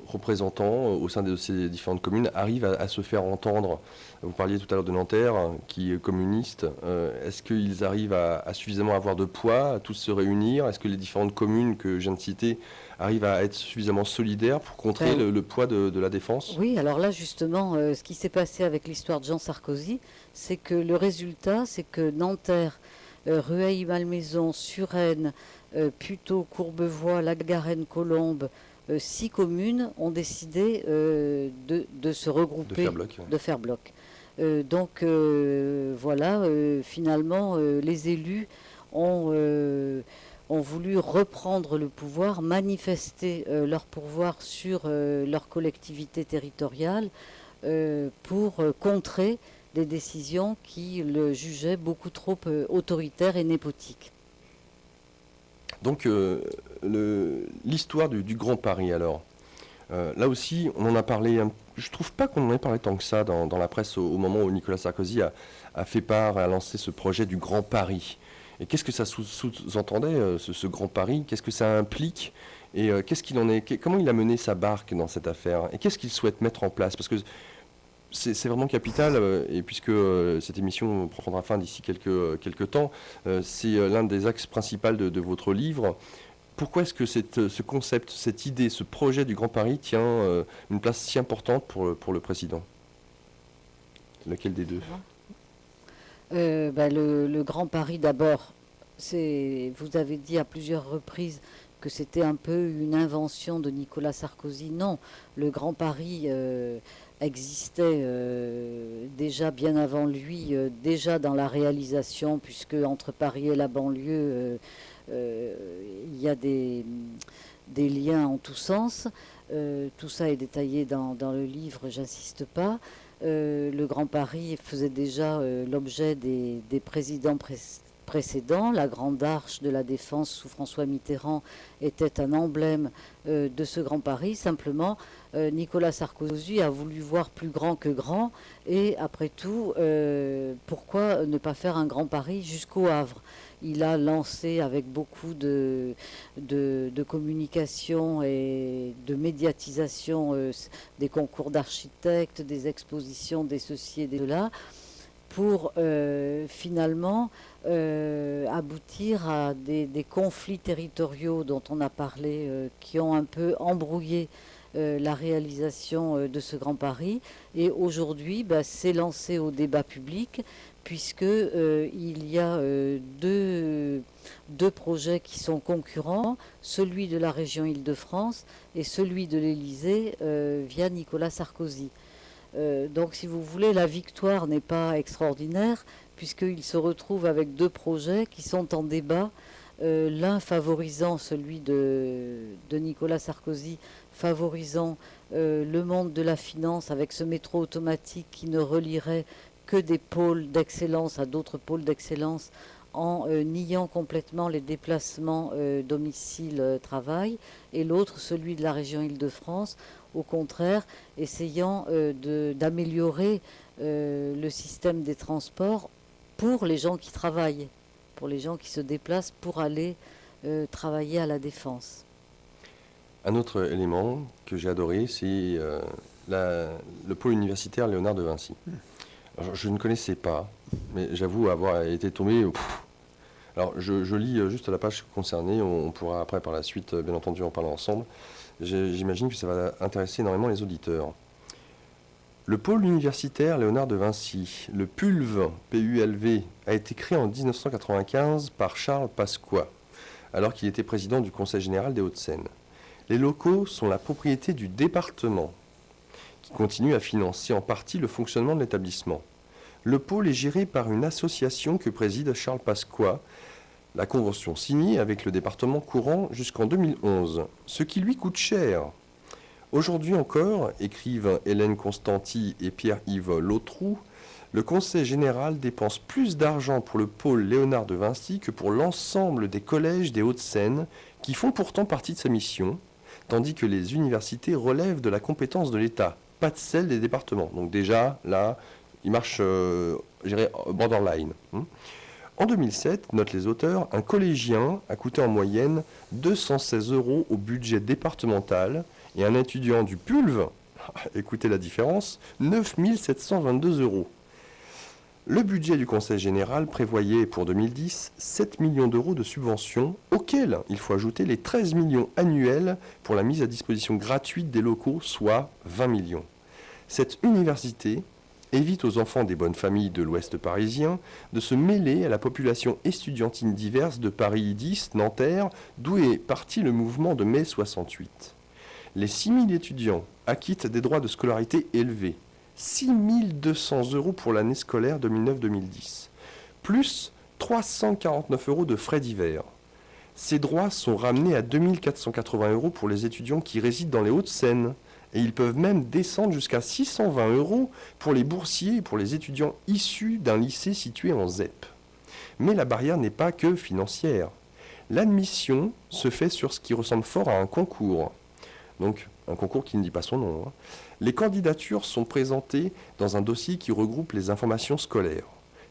Speaker 1: représentants au sein de ces différentes communes arrivent à se faire entendre. Vous parliez tout à l'heure de Nanterre, qui est communiste. Est-ce qu'ils arrivent à suffisamment avoir de poids, à tous se réunir? Est-ce que les différentes communes que je viens de citer arrivent à être suffisamment solidaires pour contrer le poids de la défense?
Speaker 3: Oui, alors là justement, ce qui s'est passé avec l'histoire de Jean Sarkozy, c'est que le résultat, c'est que Nanterre, Rueil-Malmaison, Suresnes, Puteaux, Courbevoie, La Garenne, Colombes, 6 communes ont décidé de se regrouper,
Speaker 1: de faire bloc.
Speaker 3: de faire bloc. Donc voilà, finalement, les élus ont voulu reprendre le pouvoir, manifester leur pouvoir sur leur collectivité territoriale pour contrer des décisions qui le jugeaient beaucoup trop autoritaires et népotiques.
Speaker 1: Donc l'histoire du Grand Paris alors, là aussi on en a parlé, je trouve pas qu'on en ait parlé tant que ça dans la presse au moment où Nicolas Sarkozy a fait part, a lancé ce projet du Grand Paris. Et qu'est-ce que ça sous-entendait ce Grand Paris? Qu'est-ce que ça implique? Et qu'est-ce qu'il en est? Comment il a mené sa barque dans cette affaire? Et qu'est-ce qu'il souhaite mettre en place? Parce que c'est vraiment capital, et puisque cette émission prendra fin d'ici quelques temps, c'est l'un des axes principaux de votre livre. Pourquoi est-ce que ce concept, cette idée, ce projet du Grand Paris tient une place si importante pour le président? Lequel des deux?
Speaker 3: Le Grand Paris d'abord, vous avez dit à plusieurs reprises que c'était un peu une invention de Nicolas Sarkozy. Non, le Grand Paris existait déjà bien avant lui, déjà dans la réalisation, puisque entre Paris et la banlieue, il y a des liens en tous sens. Tout ça est détaillé dans le livre, j'insiste pas. Le Grand Paris faisait déjà l'objet des présidents précédents. La Grande Arche de la Défense sous François Mitterrand était un emblème de ce Grand Paris. Simplement, Nicolas Sarkozy a voulu voir plus grand que grand. Et après tout, pourquoi ne pas faire un Grand Paris jusqu'au Havre? Il a lancé avec beaucoup de communication et de médiatisation des concours d'architectes, des expositions, des ceci et des cela, pour finalement aboutir à des conflits territoriaux dont on a parlé, qui ont un peu embrouillé la réalisation de ce Grand Paris. Et aujourd'hui, c'est lancé au débat public, puisque il y a deux projets qui sont concurrents, celui de la région Île-de-France et celui de l'Élysée via Nicolas Sarkozy. Donc si vous voulez, la victoire n'est pas extraordinaire, puisqu'il se retrouve avec 2 projets qui sont en débat, l'un favorisant celui de Nicolas Sarkozy, favorisant le monde de la finance avec ce métro automatique qui ne relierait que des pôles d'excellence à d'autres pôles d'excellence, en niant complètement les déplacements domicile-travail, et l'autre, celui de la région Île-de-France, au contraire, essayant d'améliorer le système des transports pour les gens qui travaillent, pour les gens qui se déplacent pour aller travailler à la Défense.
Speaker 1: Un autre élément que j'ai adoré, c'est le pôle universitaire Léonard de Vinci. Alors, je ne connaissais pas, mais j'avoue avoir été tombé... Alors, je lis juste la page concernée, on pourra après par la suite, bien entendu, en parler ensemble. J'imagine que ça va intéresser énormément les auditeurs. Le pôle universitaire Léonard de Vinci, le PULV, P-U-L-V, a été créé en 1995 par Charles Pasqua, alors qu'il était président du Conseil général des Hauts-de-Seine. Les locaux sont la propriété du département, qui continue à financer en partie le fonctionnement de l'établissement. Le pôle est géré par une association que préside Charles Pasqua, la convention signée avec le département courant jusqu'en 2011, ce qui lui coûte cher. Aujourd'hui encore, écrivent Hélène Constanti et Pierre-Yves Lautroux, le Conseil général dépense plus d'argent pour le pôle Léonard de Vinci que pour l'ensemble des collèges des Hauts-de-Seine, qui font pourtant partie de sa mission, tandis que les universités relèvent de la compétence de l'État, pas de celle des départements. Donc déjà, là, il marche, je dirais, borderline. En 2007, notent les auteurs, un collégien a coûté en moyenne 216 € au budget départemental Et un étudiant du Pulve, écoutez la différence, 9 722 euros. Le budget du Conseil général prévoyait pour 2010 7 millions d'euros de subventions, auxquels il faut ajouter les 13 millions annuels pour la mise à disposition gratuite des locaux, soit 20 millions. Cette université évite aux enfants des bonnes familles de l'Ouest parisien de se mêler à la population estudiantine diverse de Paris 10, Nanterre, d'où est parti le mouvement de mai 68. Les 6 000 étudiants acquittent des droits de scolarité élevés. 6 200 euros pour l'année scolaire 2009-2010, plus 349 euros de frais divers. Ces droits sont ramenés à 2 480 euros pour les étudiants qui résident dans les Hauts-de-Seine, et ils peuvent même descendre jusqu'à 620 euros pour les boursiers et pour les étudiants issus d'un lycée situé en ZEP. Mais la barrière n'est pas que financière. L'admission se fait sur ce qui ressemble fort à un concours. Donc, un concours qui ne dit pas son nom. Les candidatures sont présentées dans un dossier qui regroupe les informations scolaires.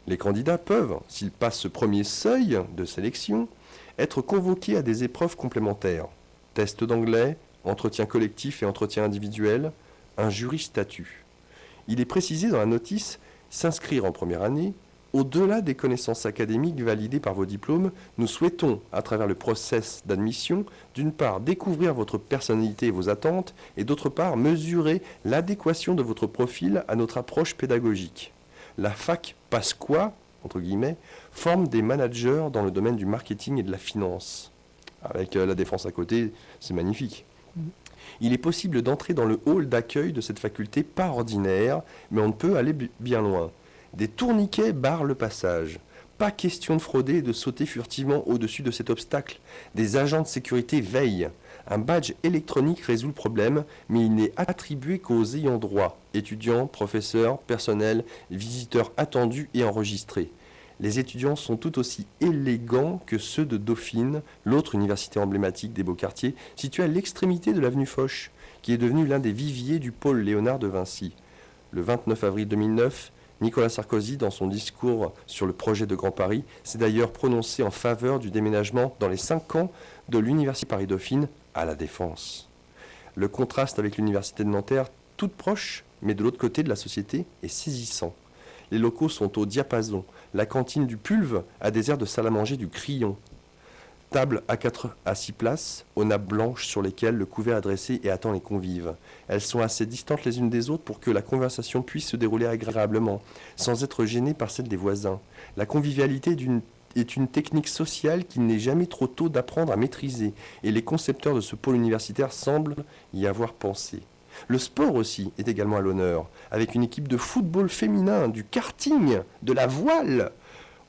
Speaker 1: Les candidats peuvent, s'ils passent ce premier seuil de sélection, être convoqués à des épreuves complémentaires. Test d'anglais, entretien collectif et entretien individuel, un jury statut. Il est précisé dans la notice s'inscrire en première année. Au-delà des connaissances académiques validées par vos diplômes, nous souhaitons, à travers le process d'admission, d'une part découvrir votre personnalité et vos attentes, et d'autre part mesurer l'adéquation de votre profil à notre approche pédagogique. La fac Pasqua, entre guillemets, forme des managers dans le domaine du marketing et de la finance. Avec la défense à côté, c'est magnifique. Il est possible d'entrer dans le hall d'accueil de cette faculté par ordinaire, mais on ne peut aller bien loin. Des tourniquets barrent le passage. Pas question de frauder et de sauter furtivement au-dessus de cet obstacle. Des agents de sécurité veillent. Un badge électronique résout le problème, mais il n'est attribué qu'aux ayants droit, étudiants, professeurs, personnel, visiteurs attendus et enregistrés. Les étudiants sont tout aussi élégants que ceux de Dauphine, l'autre université emblématique des Beaux-Quartiers, située à l'extrémité de l'avenue Foch, qui est devenue l'un des viviers du pôle Léonard de Vinci. Le 29 avril 2009, Nicolas Sarkozy, dans son discours sur le projet de Grand Paris, s'est d'ailleurs prononcé en faveur du déménagement dans les 5 ans de l'Université Paris-Dauphine à La Défense. Le contraste avec l'Université de Nanterre, toute proche, mais de l'autre côté de la société, est saisissant. Les locaux sont au diapason. La cantine du Pulve a des airs de salle à manger du Crillon. Table à 4 à 6 places, aux nappes blanches sur lesquelles le couvert est dressé et attend les convives. Elles sont assez distantes les unes des autres pour que la conversation puisse se dérouler agréablement, sans être gênée par celle des voisins. La convivialité est une technique sociale qu'il n'est jamais trop tôt d'apprendre à maîtriser, et les concepteurs de ce pôle universitaire semblent y avoir pensé. Le sport aussi est également à l'honneur, avec une équipe de football féminin, du karting, de la voile.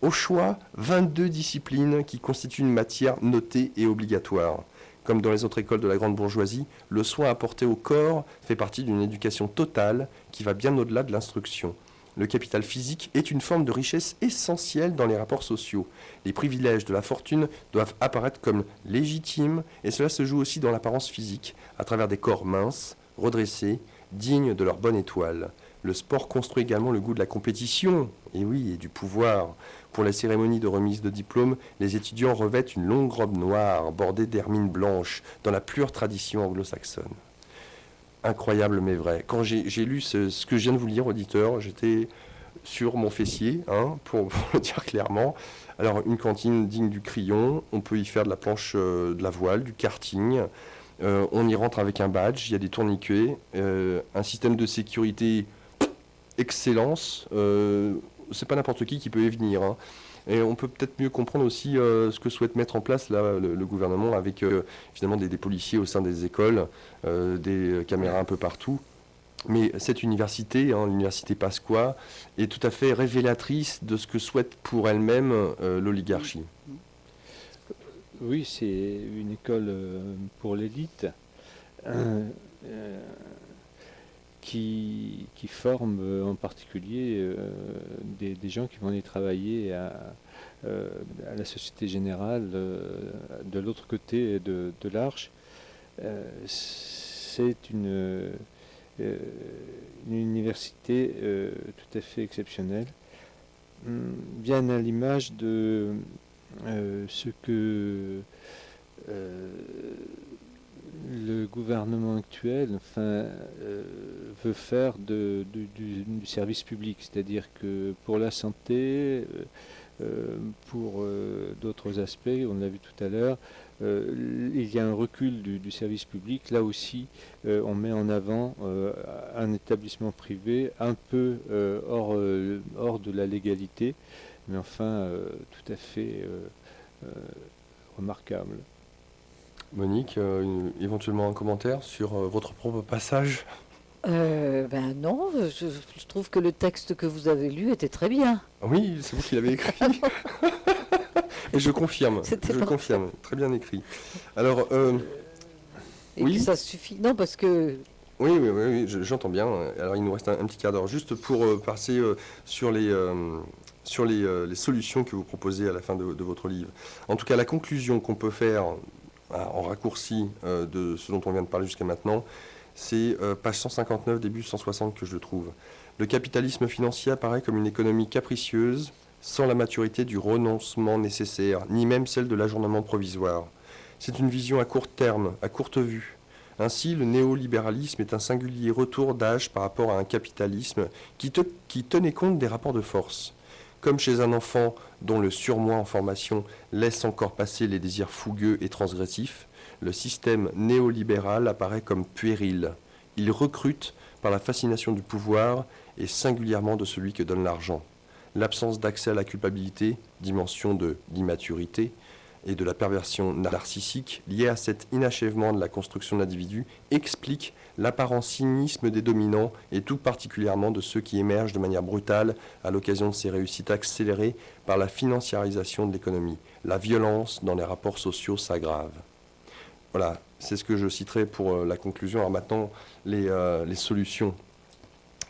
Speaker 1: Au choix, 22 disciplines qui constituent une matière notée et obligatoire. Comme dans les autres écoles de la grande bourgeoisie, le soin apporté au corps fait partie d'une éducation totale qui va bien au-delà de l'instruction. Le capital physique est une forme de richesse essentielle dans les rapports sociaux. Les privilèges de la fortune doivent apparaître comme légitimes, et cela se joue aussi dans l'apparence physique, à travers des corps minces, redressés, dignes de leur bonne étoile. Le sport construit également le goût de la compétition, et oui, et du pouvoir. Pour la cérémonie de remise de diplôme, les étudiants revêtent une longue robe noire, bordée d'hermine blanche, dans la pure tradition anglo-saxonne. Incroyable mais vrai. Quand j'ai lu ce que je viens de vous lire, auditeur, j'étais sur mon fessier, pour le dire clairement. Alors, une cantine digne du Crillon, on peut y faire de la planche de la voile, du karting. On y rentre avec un badge, il y a des tourniquets, un système de sécurité excellence. C'est pas n'importe qui peut y venir. Et on peut peut-être mieux comprendre aussi ce que souhaite mettre en place là, le gouvernement avec finalement des policiers au sein des écoles, des caméras un peu partout. Mais cette université, l'université Pasqua, est tout à fait révélatrice de ce que souhaite pour elle-même l'oligarchie.
Speaker 2: Oui, c'est une école pour l'élite qui forme en particulier des gens qui vont aller travailler à la Société Générale de l'autre côté de l'Arche. C'est une université tout à fait exceptionnelle, bien à l'image de ce que le gouvernement actuel veut faire du service public, c'est-à-dire que pour la santé, pour d'autres aspects, on l'a vu tout à l'heure, il y a un recul du service public. Là aussi, on met en avant un établissement privé un peu hors de la légalité, mais enfin tout à fait remarquable.
Speaker 1: Monique, éventuellement un commentaire sur votre propre passage?
Speaker 3: Ben non, je trouve que le texte que vous avez lu était très bien.
Speaker 1: Oui, c'est vous qui l'avez écrit. Et je confirme,
Speaker 3: C'était
Speaker 1: je
Speaker 3: parfait.
Speaker 1: confirme, très bien écrit. Alors,
Speaker 3: Et
Speaker 1: oui.
Speaker 3: que ça suffit. Non, parce que
Speaker 1: oui, j'entends bien. Alors, il nous reste un petit quart d'heure juste pour passer sur les solutions que vous proposez à la fin de votre livre. En tout cas, la conclusion qu'on peut faire en raccourci de ce dont on vient de parler jusqu'à maintenant, c'est page 159, début 160 que je trouve. Le capitalisme financier apparaît comme une économie capricieuse, sans la maturité du renoncement nécessaire, ni même celle de l'ajournement provisoire. C'est une vision à court terme, à courte vue. Ainsi, le néolibéralisme est un singulier retour d'âge par rapport à un capitalisme qui tenait compte des rapports de force. Comme chez un enfant dont le surmoi en formation laisse encore passer les désirs fougueux et transgressifs, le système néolibéral apparaît comme puéril. Il recrute par la fascination du pouvoir et singulièrement de celui que donne l'argent. L'absence d'accès à la culpabilité, dimension de l'immaturité, et de la perversion narcissique liée à cet inachèvement de la construction de l'individu explique l'apparent cynisme des dominants et tout particulièrement de ceux qui émergent de manière brutale à l'occasion de ces réussites accélérées par la financiarisation de l'économie. La violence dans les rapports sociaux s'aggrave. Voilà, c'est ce que je citerai pour la conclusion. Alors maintenant, les solutions.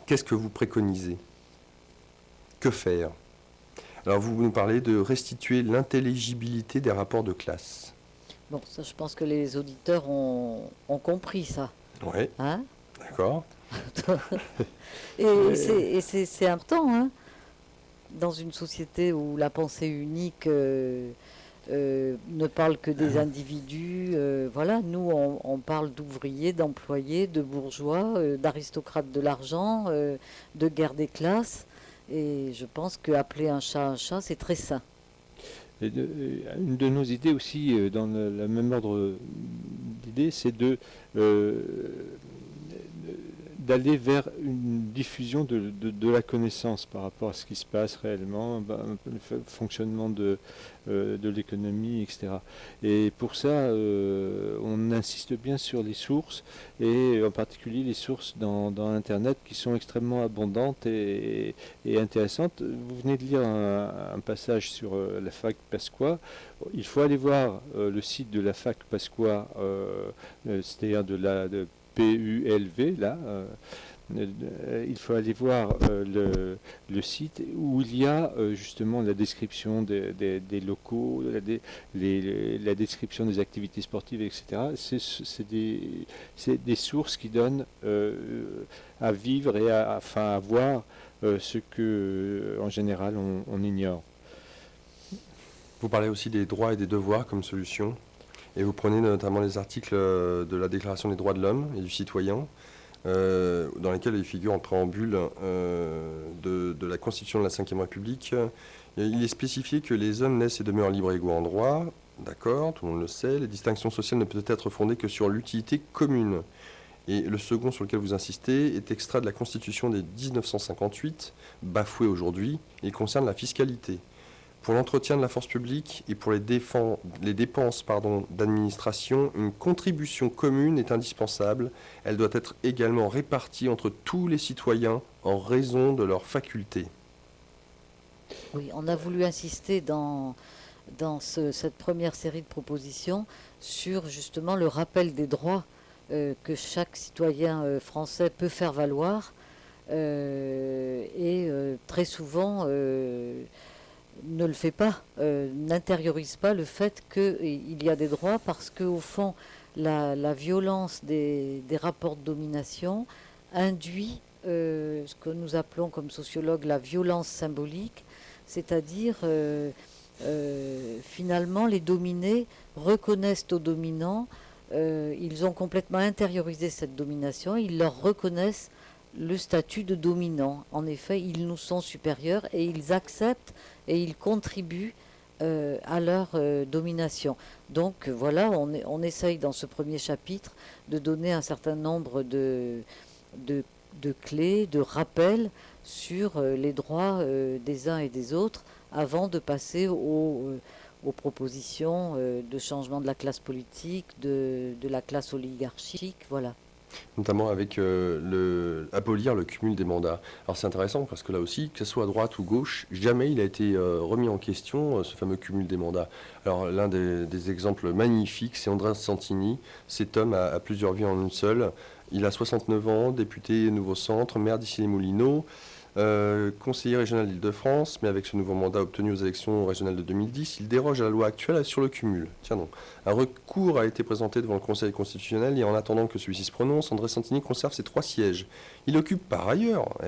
Speaker 1: Qu'est-ce que vous préconisez? Que faire? Alors vous nous parlez de restituer l'intelligibilité des rapports de classe.
Speaker 3: bon, ça, je pense que les auditeurs ont compris ça.
Speaker 1: Oui,
Speaker 3: Hein.
Speaker 1: d'accord.
Speaker 3: C'est important, hein, dans une société où la pensée unique ne parle que des individus. Voilà, nous, on parle d'ouvriers, d'employés, de bourgeois, d'aristocrates de l'argent, de guerre des classes. Et je pense qu'appeler un chat, c'est très sain.
Speaker 2: Une de nos idées aussi, dans le même ordre d'idées, c'est d'aller vers une diffusion de la connaissance par rapport à ce qui se passe réellement, le fonctionnement de l'économie, etc. Et pour ça, on insiste bien sur les sources, et en particulier les sources dans Internet qui sont extrêmement abondantes et intéressantes. Vous venez de lire un passage sur la fac Pasqua. Il faut aller voir le site de la fac Pasqua, c'est-à-dire de PULV, là. Il faut aller voir le site où il y a justement la description des locaux, la description des activités sportives, etc. C'est des sources qui donnent à vivre et à voir ce que, en général, on ignore.
Speaker 1: Vous parlez aussi des droits et des devoirs comme solution. Et vous prenez notamment les articles de la Déclaration des droits de l'homme et du citoyen, dans lesquels il figure en préambule de la Constitution de la Ve République. Il est spécifié que les hommes naissent et demeurent libres et égaux en droit. D'accord, tout le monde le sait. Les distinctions sociales ne peuvent être fondées que sur l'utilité commune. Et le second sur lequel vous insistez est extrait de la Constitution de 1958, bafoué aujourd'hui. Il concerne la fiscalité. Pour l'entretien de la force publique et pour les dépenses d'administration, une contribution commune est indispensable. Elle doit être également répartie entre tous les citoyens en raison de leurs facultés.
Speaker 3: Oui, on a voulu insister dans cette première série de propositions sur justement le rappel des droits que chaque citoyen français peut faire valoir et très souvent ne le fait pas, n'intériorise pas le fait qu'il y a des droits parce qu'au fond, la violence des rapports de domination induit ce que nous appelons comme sociologues la violence symbolique, c'est-à-dire finalement les dominés reconnaissent aux dominants ils ont complètement intériorisé cette domination, ils leur reconnaissent le statut de dominant. En effet, ils nous sont supérieurs et ils acceptent et ils contribuent à leur domination. Donc voilà, on essaye dans ce premier chapitre de donner un certain nombre de, de clés, de rappels sur les droits des uns et des autres avant de passer aux propositions de changement de la classe politique, de la classe oligarchique, voilà.
Speaker 1: Notamment avec abolir le cumul des mandats. Alors c'est intéressant parce que là aussi, que ce soit à droite ou gauche, jamais il a été remis en question ce fameux cumul des mandats. Alors l'un des exemples magnifiques, c'est André Santini. Cet homme a plusieurs vies en une seule. Il a 69 ans, député Nouveau Centre, maire d'Issy-les-Moulineaux, conseiller régional d'Île-de-France, mais avec ce nouveau mandat obtenu aux élections régionales de 2010, il déroge à la loi actuelle sur le cumul. Tiens donc, un recours a été présenté devant le Conseil constitutionnel et en attendant que celui-ci se prononce, André Santini conserve ses 3 sièges. Il occupe par ailleurs,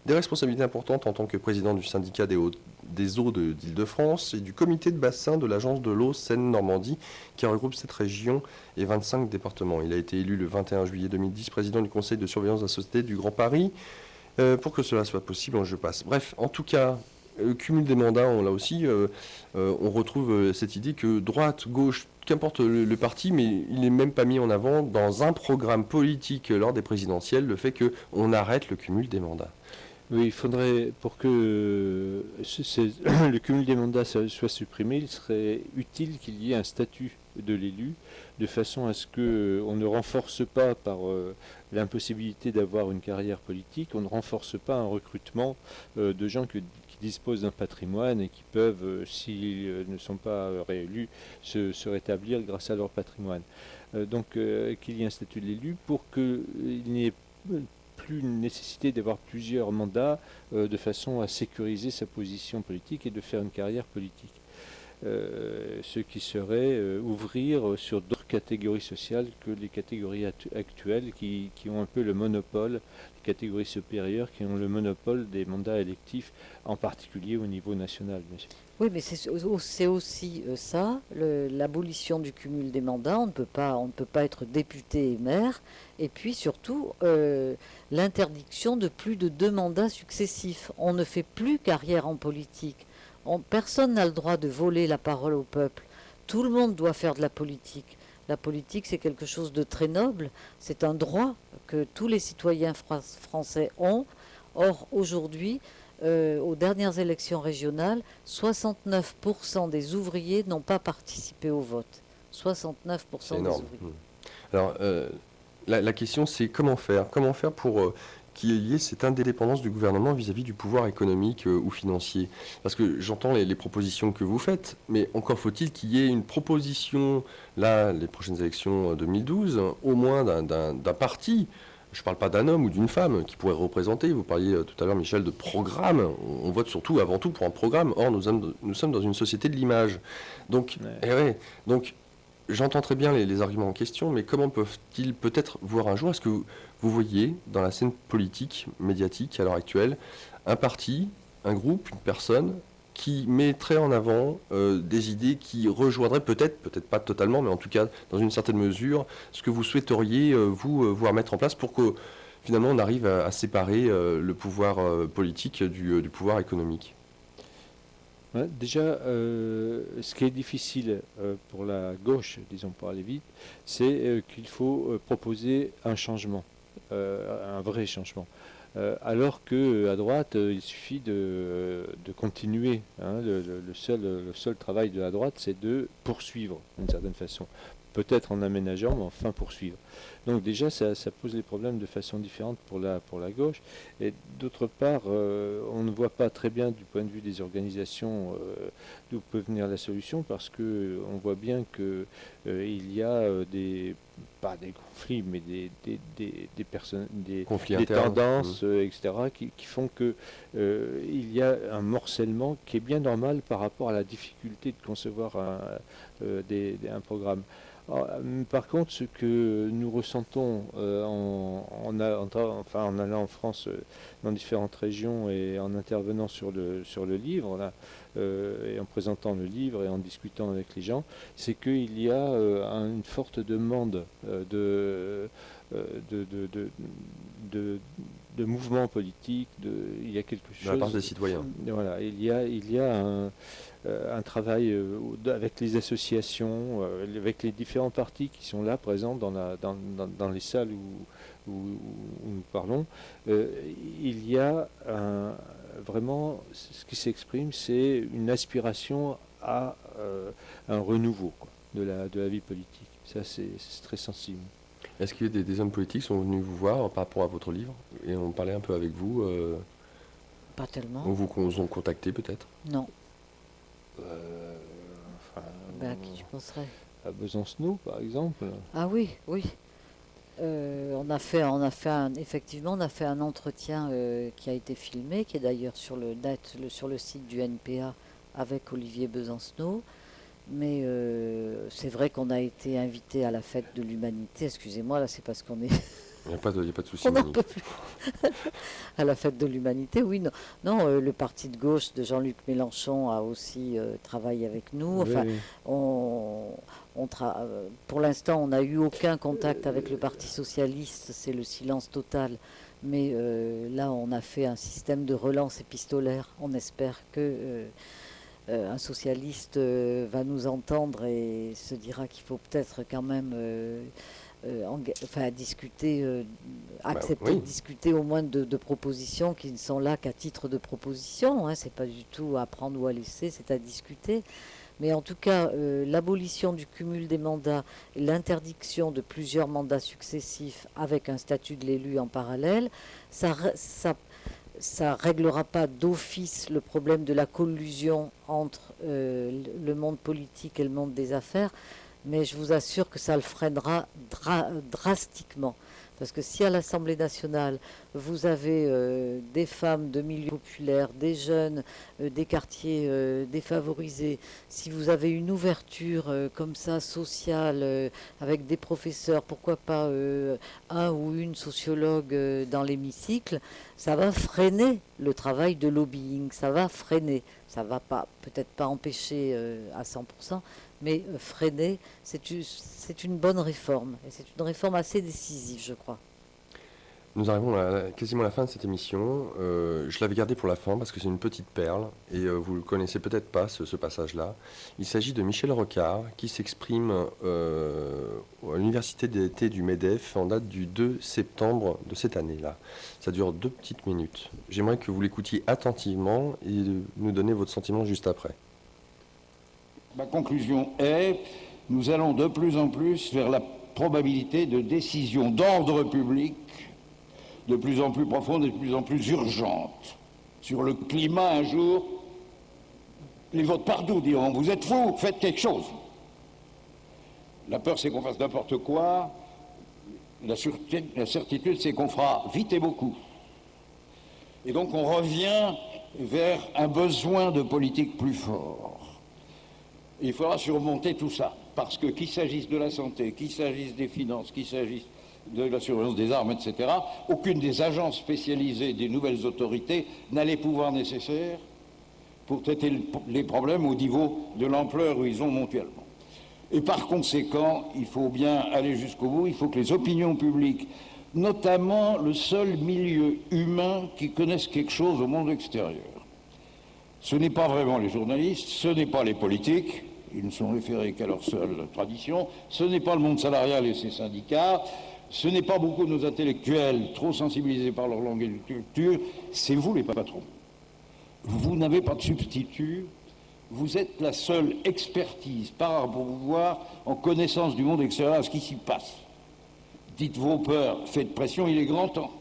Speaker 1: des responsabilités importantes en tant que président du syndicat des eaux d'Île-de-France et du comité de bassin de l'agence de l'eau Seine-Normandie qui regroupe cette région et 25 départements. Il a été élu le 21 juillet 2010 président du conseil de surveillance de la Société du Grand Paris. Pour que cela soit possible, je passe. Bref, en tout cas, le cumul des mandats, là aussi, on retrouve cette idée que droite, gauche, qu'importe le parti, mais il n'est même pas mis en avant dans un programme politique lors des présidentielles, le fait qu'on arrête le cumul des mandats.
Speaker 2: Oui, il faudrait, pour que le cumul des mandats soit supprimé, il serait utile qu'il y ait un statut de l'élu, de façon à ce qu'on ne renforce pas par l'impossibilité d'avoir une carrière politique, on ne renforce pas un recrutement de gens qui disposent d'un patrimoine et qui peuvent, s'ils ne sont pas réélus, se rétablir grâce à leur patrimoine. Donc qu'il y ait un statut de l'élu pour qu'il n'y ait plus une nécessité d'avoir plusieurs mandats de façon à sécuriser sa position politique et de faire une carrière politique. Ce qui serait ouvrir sur d'autres catégories sociales que les catégories actuelles qui ont un peu le monopole, les catégories supérieures qui ont le monopole des mandats électifs, en particulier au niveau national, bien sûr.
Speaker 3: Oui, mais c'est aussi ça, l'abolition du cumul des mandats. On ne peut pas être député et maire. Et puis surtout, l'interdiction de plus de 2 mandats successifs. On ne fait plus carrière en politique. Personne n'a le droit de voler la parole au peuple. Tout le monde doit faire de la politique. La politique, c'est quelque chose de très noble. C'est un droit que tous les citoyens français ont. Or, aujourd'hui, aux dernières élections régionales, 69% des ouvriers n'ont pas participé au vote. 69%
Speaker 1: C'est
Speaker 3: des
Speaker 1: énorme.
Speaker 3: ouvriers.
Speaker 1: Alors, la question, c'est comment faire pour qu'il y ait cette indépendance du gouvernement vis-à-vis du pouvoir économique ou financier. Parce que j'entends les propositions que vous faites, mais encore faut-il qu'il y ait une proposition, là, les prochaines élections 2012, au moins d'un parti. Je ne parle pas d'un homme ou d'une femme qui pourrait représenter. Vous parliez tout à l'heure, Michel, de programme. On vote surtout, avant tout, pour un programme. Or, nous sommes dans une société de l'image. Donc, donc j'entends très bien les arguments en question, mais comment peuvent-ils peut-être voir un jour, est-ce que vous voyez dans la scène politique, médiatique à l'heure actuelle, un parti, un groupe, une personne qui mettrait en avant des idées qui rejoindraient peut-être pas totalement, mais en tout cas dans une certaine mesure, ce que vous souhaiteriez vous voir mettre en place pour que finalement on arrive à séparer le pouvoir politique du pouvoir économique.
Speaker 2: Ouais, déjà, ce qui est difficile pour la gauche, disons pour aller vite, c'est qu'il faut proposer un changement, un vrai changement. Alors qu'à droite, il suffit de continuer. Hein. Le seul travail de la droite, c'est de poursuivre d'une certaine façon. Peut-être en aménageant, mais enfin poursuivre. Donc déjà, ça pose les problèmes de façon différente pour la gauche. Et d'autre part, on ne voit pas très bien du point de vue des organisations d'où peut venir la solution, parce que on voit bien que il y a pas des conflits, mais des personnes, des tendances, etc., qui font que il y a un morcellement qui est bien normal par rapport à la difficulté de concevoir un programme. Alors, par contre, ce que nous ressentons en allant en France dans différentes régions et en intervenant sur le livre, là, et en présentant le livre et en discutant avec les gens, c'est qu'il y a une forte demande de mouvements politiques, il y a quelque chose...
Speaker 1: De la part des citoyens.
Speaker 2: Voilà, il y a un travail avec les associations, avec les différents partis qui sont là présents dans les salles où nous parlons. Il y a vraiment, ce qui s'exprime, c'est une aspiration à un renouveau, quoi, de la vie politique. Ça, c'est très sensible.
Speaker 1: Est-ce qu'il y a des hommes politiques qui sont venus vous voir par rapport à votre livre et on parlait un peu avec vous
Speaker 3: Pas tellement.
Speaker 1: ou vous ont contacté peut-être?
Speaker 3: Non.
Speaker 2: Enfin,
Speaker 3: À qui tu penserais?
Speaker 2: à Besancenot, par exemple.
Speaker 3: Ah oui, oui. Effectivement, on a fait un entretien qui a été filmé, qui est d'ailleurs sur le site du NPA avec Olivier Besancenot. Mais c'est vrai qu'on a été invité à la fête de l'humanité. Excusez-moi, là, c'est parce qu'on est...
Speaker 1: Il n'y a pas de souci.
Speaker 3: On n'en peut plus. À la fête de l'humanité, oui. Non, le parti de gauche de Jean-Luc Mélenchon a aussi travaillé avec nous. Enfin,
Speaker 2: Oui.
Speaker 3: pour l'instant, on n'a eu aucun contact avec le Parti socialiste. C'est le silence total. Mais là, on a fait un système de relance épistolaire. On espère que un socialiste va nous entendre et se dira qu'il faut peut-être quand même discuter, accepter
Speaker 1: oui.
Speaker 3: de discuter au moins de propositions qui ne sont là qu'à titre de proposition. Hein, c'est pas du tout à prendre ou à laisser, c'est à discuter. Mais en tout cas, l'abolition du cumul des mandats et l'interdiction de plusieurs mandats successifs avec un statut de l'élu en parallèle, ça réglera pas d'office le problème de la collusion entre le monde politique et le monde des affaires, mais je vous assure que ça le freinera drastiquement. Parce que si à l'Assemblée nationale, vous avez des femmes de milieux populaires, des jeunes, des quartiers défavorisés, si vous avez une ouverture comme ça, sociale, avec des professeurs, pourquoi pas un ou une sociologue dans l'hémicycle, ça va freiner le travail de lobbying, ça va freiner. Ça va pas, peut-être pas empêcher à 100%, mais freiner, c'est une bonne réforme. Et c'est une réforme assez décisive, je crois.
Speaker 1: Nous arrivons quasiment à la fin de cette émission. Je l'avais gardé pour la fin parce que c'est une petite perle et vous ne le connaissez peut-être pas, ce passage-là. Il s'agit de Michel Rocard qui s'exprime à l'université d'été du MEDEF en date du 2 septembre de cette année-là. Ça dure 2 petites minutes. J'aimerais que vous l'écoutiez attentivement et nous donner votre sentiment juste après.
Speaker 4: Ma conclusion est, nous allons de plus en plus vers la probabilité de décisions d'ordre public de plus en plus profondes et de plus en plus urgentes. Sur le climat, un jour, les votes partout diront « Vous êtes fous, faites quelque chose ». La peur, c'est qu'on fasse n'importe quoi. La certitude, c'est qu'on fera vite et beaucoup. Et donc, on revient vers un besoin de politique plus fort. Il faudra surmonter tout ça, parce que qu'il s'agisse de la santé, qu'il s'agisse des finances, qu'il s'agisse de la surveillance des armes, etc., aucune des agences spécialisées des nouvelles autorités n'a les pouvoirs nécessaires pour traiter les problèmes au niveau de l'ampleur où ils ont mondialement. Et par conséquent, il faut bien aller jusqu'au bout, il faut que les opinions publiques, notamment le seul milieu humain qui connaisse quelque chose au monde extérieur. Ce n'est pas vraiment les journalistes, ce n'est pas les politiques, ils ne sont référés qu'à leur seule tradition, ce n'est pas le monde salarial et ses syndicats, ce n'est pas beaucoup de nos intellectuels trop sensibilisés par leur langue et leur culture, c'est vous les patrons. Vous n'avez pas de substitut, vous êtes la seule expertise par rapport au pouvoir en connaissance du monde extérieur à ce qui s'y passe. Dites vos peurs, faites pression, il est grand temps.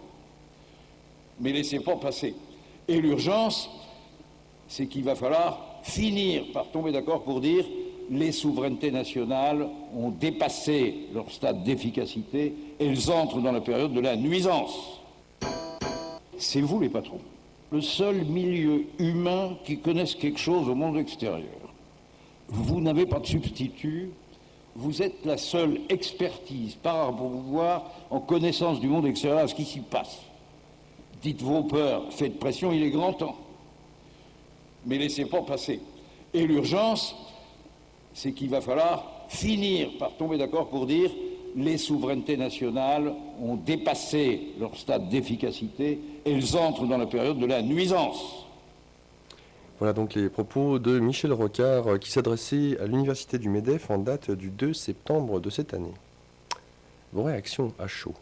Speaker 4: Mais laissez pas passer. Et l'urgence, c'est qu'il va falloir finir par tomber d'accord pour dire les souverainetés nationales ont dépassé leur stade d'efficacité, elles entrent dans la période de la nuisance. C'est vous les patrons. Le seul milieu humain qui connaisse quelque chose au monde extérieur. Vous n'avez pas de substitut, vous êtes la seule expertise par rapport au pouvoir en connaissance du monde extérieur à ce qui s'y passe. Dites vos peurs, faites pression, il est grand temps. mais laissez pas passer. Et l'urgence, c'est qu'il va falloir finir par tomber d'accord pour dire les souverainetés nationales ont dépassé leur stade d'efficacité, elles entrent dans la période de la nuisance.
Speaker 1: Voilà donc les propos de Michel Rocard qui s'adressait à l'Université du MEDEF en date du 2 septembre de cette année. Vos réactions à chaud?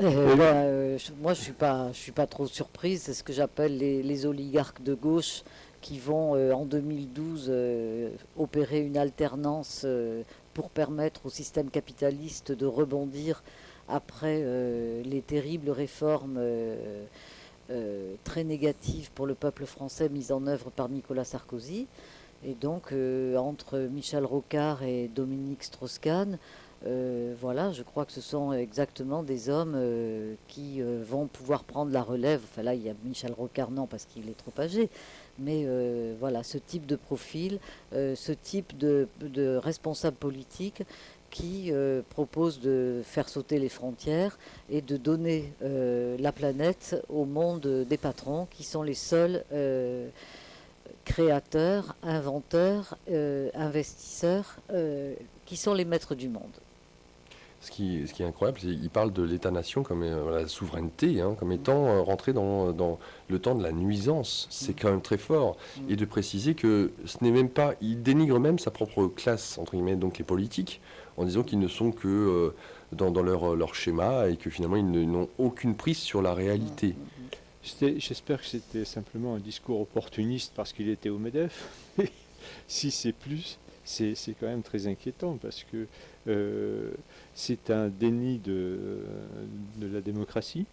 Speaker 3: Moi, je suis pas trop surprise. C'est ce que j'appelle les oligarques de gauche qui vont en 2012 opérer une alternance pour permettre au système capitaliste de rebondir après les terribles réformes très négatives pour le peuple français mises en œuvre par Nicolas Sarkozy. Et donc, entre Michel Rocard et Dominique Strauss-Kahn, voilà, je crois que ce sont exactement des hommes qui vont pouvoir prendre la relève. Enfin là, il y a Michel Rocard, non, parce qu'il est trop âgé. Mais voilà, ce type de profil, ce type de responsable politique qui propose de faire sauter les frontières et de donner la planète au monde des patrons, qui sont les seuls créateurs, inventeurs, investisseurs, qui sont les maîtres du monde.
Speaker 1: Ce qui est incroyable, c'est qu'il parle de l'État-nation comme la souveraineté, comme étant rentré dans le temps de la nuisance. C'est quand même très fort. Et de préciser que ce n'est même pas... Il dénigre même sa propre classe, entre guillemets, donc les politiques, en disant qu'ils ne sont que dans leur schéma et que finalement ils n'ont aucune prise sur la réalité.
Speaker 2: J'espère que c'était simplement un discours opportuniste parce qu'il était au MEDEF. Si c'est plus, c'est quand même très inquiétant parce que c'est un déni de la démocratie.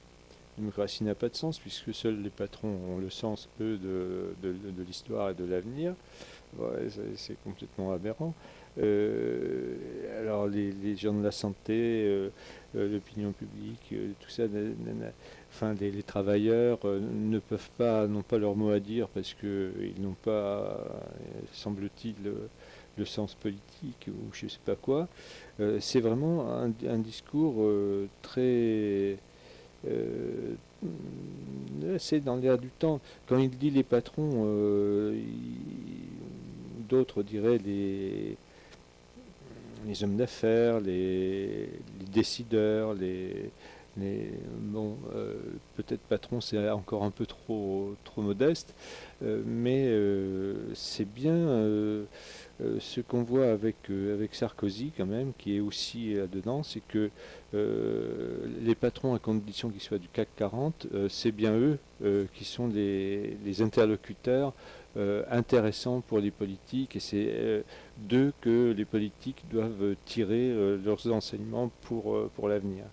Speaker 2: La démocratie n'a pas de sens puisque seuls les patrons ont le sens, eux, de l'histoire et de l'avenir. Ouais, c'est complètement aberrant. Alors les gens de la santé, l'opinion publique, tout ça, enfin les travailleurs n'ont pas leur mot à dire parce qu'ils n'ont pas, semble-t-il, le sens politique ou je ne sais pas quoi. C'est vraiment un discours très... c'est dans l'air du temps. Quand il dit les patrons, d'autres diraient les hommes d'affaires, les décideurs, peut-être patron c'est encore un peu trop modeste, mais c'est bien ce qu'on voit avec Sarkozy quand même, qui est aussi là-dedans, c'est que les patrons, à condition qu'ils soient du CAC 40, c'est bien eux qui sont les interlocuteurs intéressants pour les politiques, et c'est d'eux que les politiques doivent tirer leurs enseignements pour l'avenir.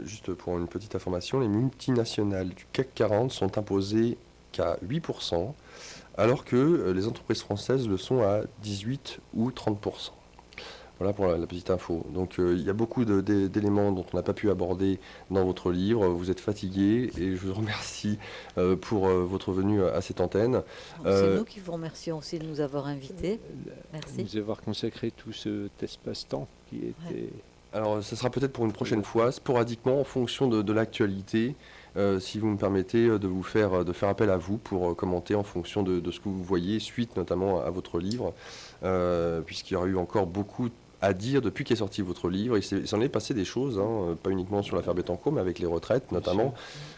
Speaker 1: Juste pour une petite information, les multinationales du CAC 40 sont imposées qu'à 8%, alors que les entreprises françaises le sont à 18 ou 30%. Voilà pour la petite info. Donc il y a beaucoup d'éléments dont on n'a pas pu aborder dans votre livre. Vous êtes fatigué et je vous remercie pour votre venue à cette antenne.
Speaker 3: C'est nous qui vous remercions aussi de nous avoir invités. Merci.
Speaker 2: De nous avoir consacré tout cet espace-temps qui était...
Speaker 3: Ouais.
Speaker 1: Alors, ce sera peut-être pour une prochaine fois, sporadiquement, en fonction de l'actualité, si vous me permettez de faire appel à vous pour commenter en fonction de ce que vous voyez, suite notamment à votre livre, puisqu'il y aura eu encore beaucoup à dire depuis qu'est sorti votre livre. Il s'en est passé des choses, pas uniquement sur l'affaire Bettencourt, mais avec les retraites notamment.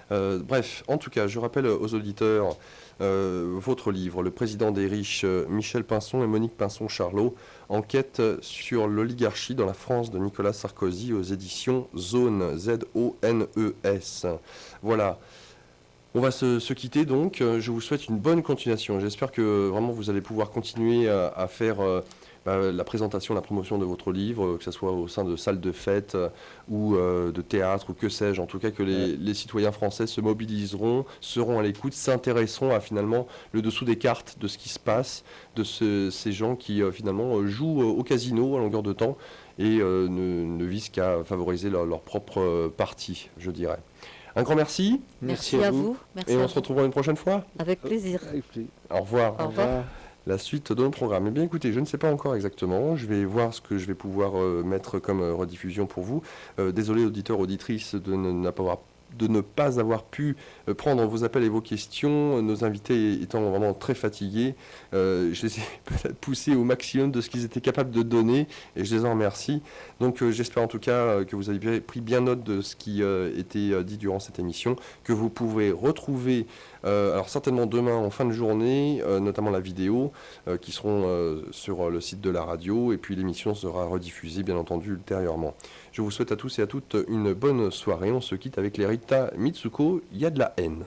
Speaker 1: Bref, en tout cas, je rappelle aux auditeurs votre livre, Le Président des riches, Michel Pinson et Monique Pinson-Charlot, enquête sur l'oligarchie dans la France de Nicolas Sarkozy aux éditions Zone, Z-O-N-E-S. Voilà. On va se quitter donc. Je vous souhaite une bonne continuation. J'espère que vraiment vous allez pouvoir continuer à faire la présentation, la promotion de votre livre, que ce soit au sein de salles de fête ou de théâtre ou que sais-je. En tout cas, que les citoyens français se mobiliseront, seront à l'écoute, s'intéresseront à finalement le dessous des cartes de ce qui se passe, de ces gens qui finalement jouent au casino à longueur de temps et ne visent qu'à favoriser leur propre parti, je dirais. Un grand merci.
Speaker 3: Merci à vous. Merci
Speaker 1: Et
Speaker 3: à
Speaker 1: on
Speaker 3: vous.
Speaker 1: se retrouvera une prochaine fois.
Speaker 3: Avec plaisir.
Speaker 1: Au revoir.
Speaker 3: Au revoir.
Speaker 1: La suite de nos programmes. Eh bien écoutez, je ne sais pas encore exactement. Je vais voir ce que je vais pouvoir mettre comme rediffusion pour vous. Désolé auditeurs, auditrices de de ne pas avoir pu prendre vos appels et vos questions, nos invités étant vraiment très fatigués. Je les ai peut-être poussés au maximum de ce qu'ils étaient capables de donner et je les en remercie. Donc j'espère en tout cas que vous avez pris bien note de ce qui était dit durant cette émission, que vous pouvez retrouver alors certainement demain en fin de journée, notamment la vidéo, qui seront sur le site de la radio, et puis l'émission sera rediffusée bien entendu ultérieurement. Je vous souhaite à tous et à toutes une bonne soirée. On se quitte avec les Rita Mitsuko, il y a de la haine.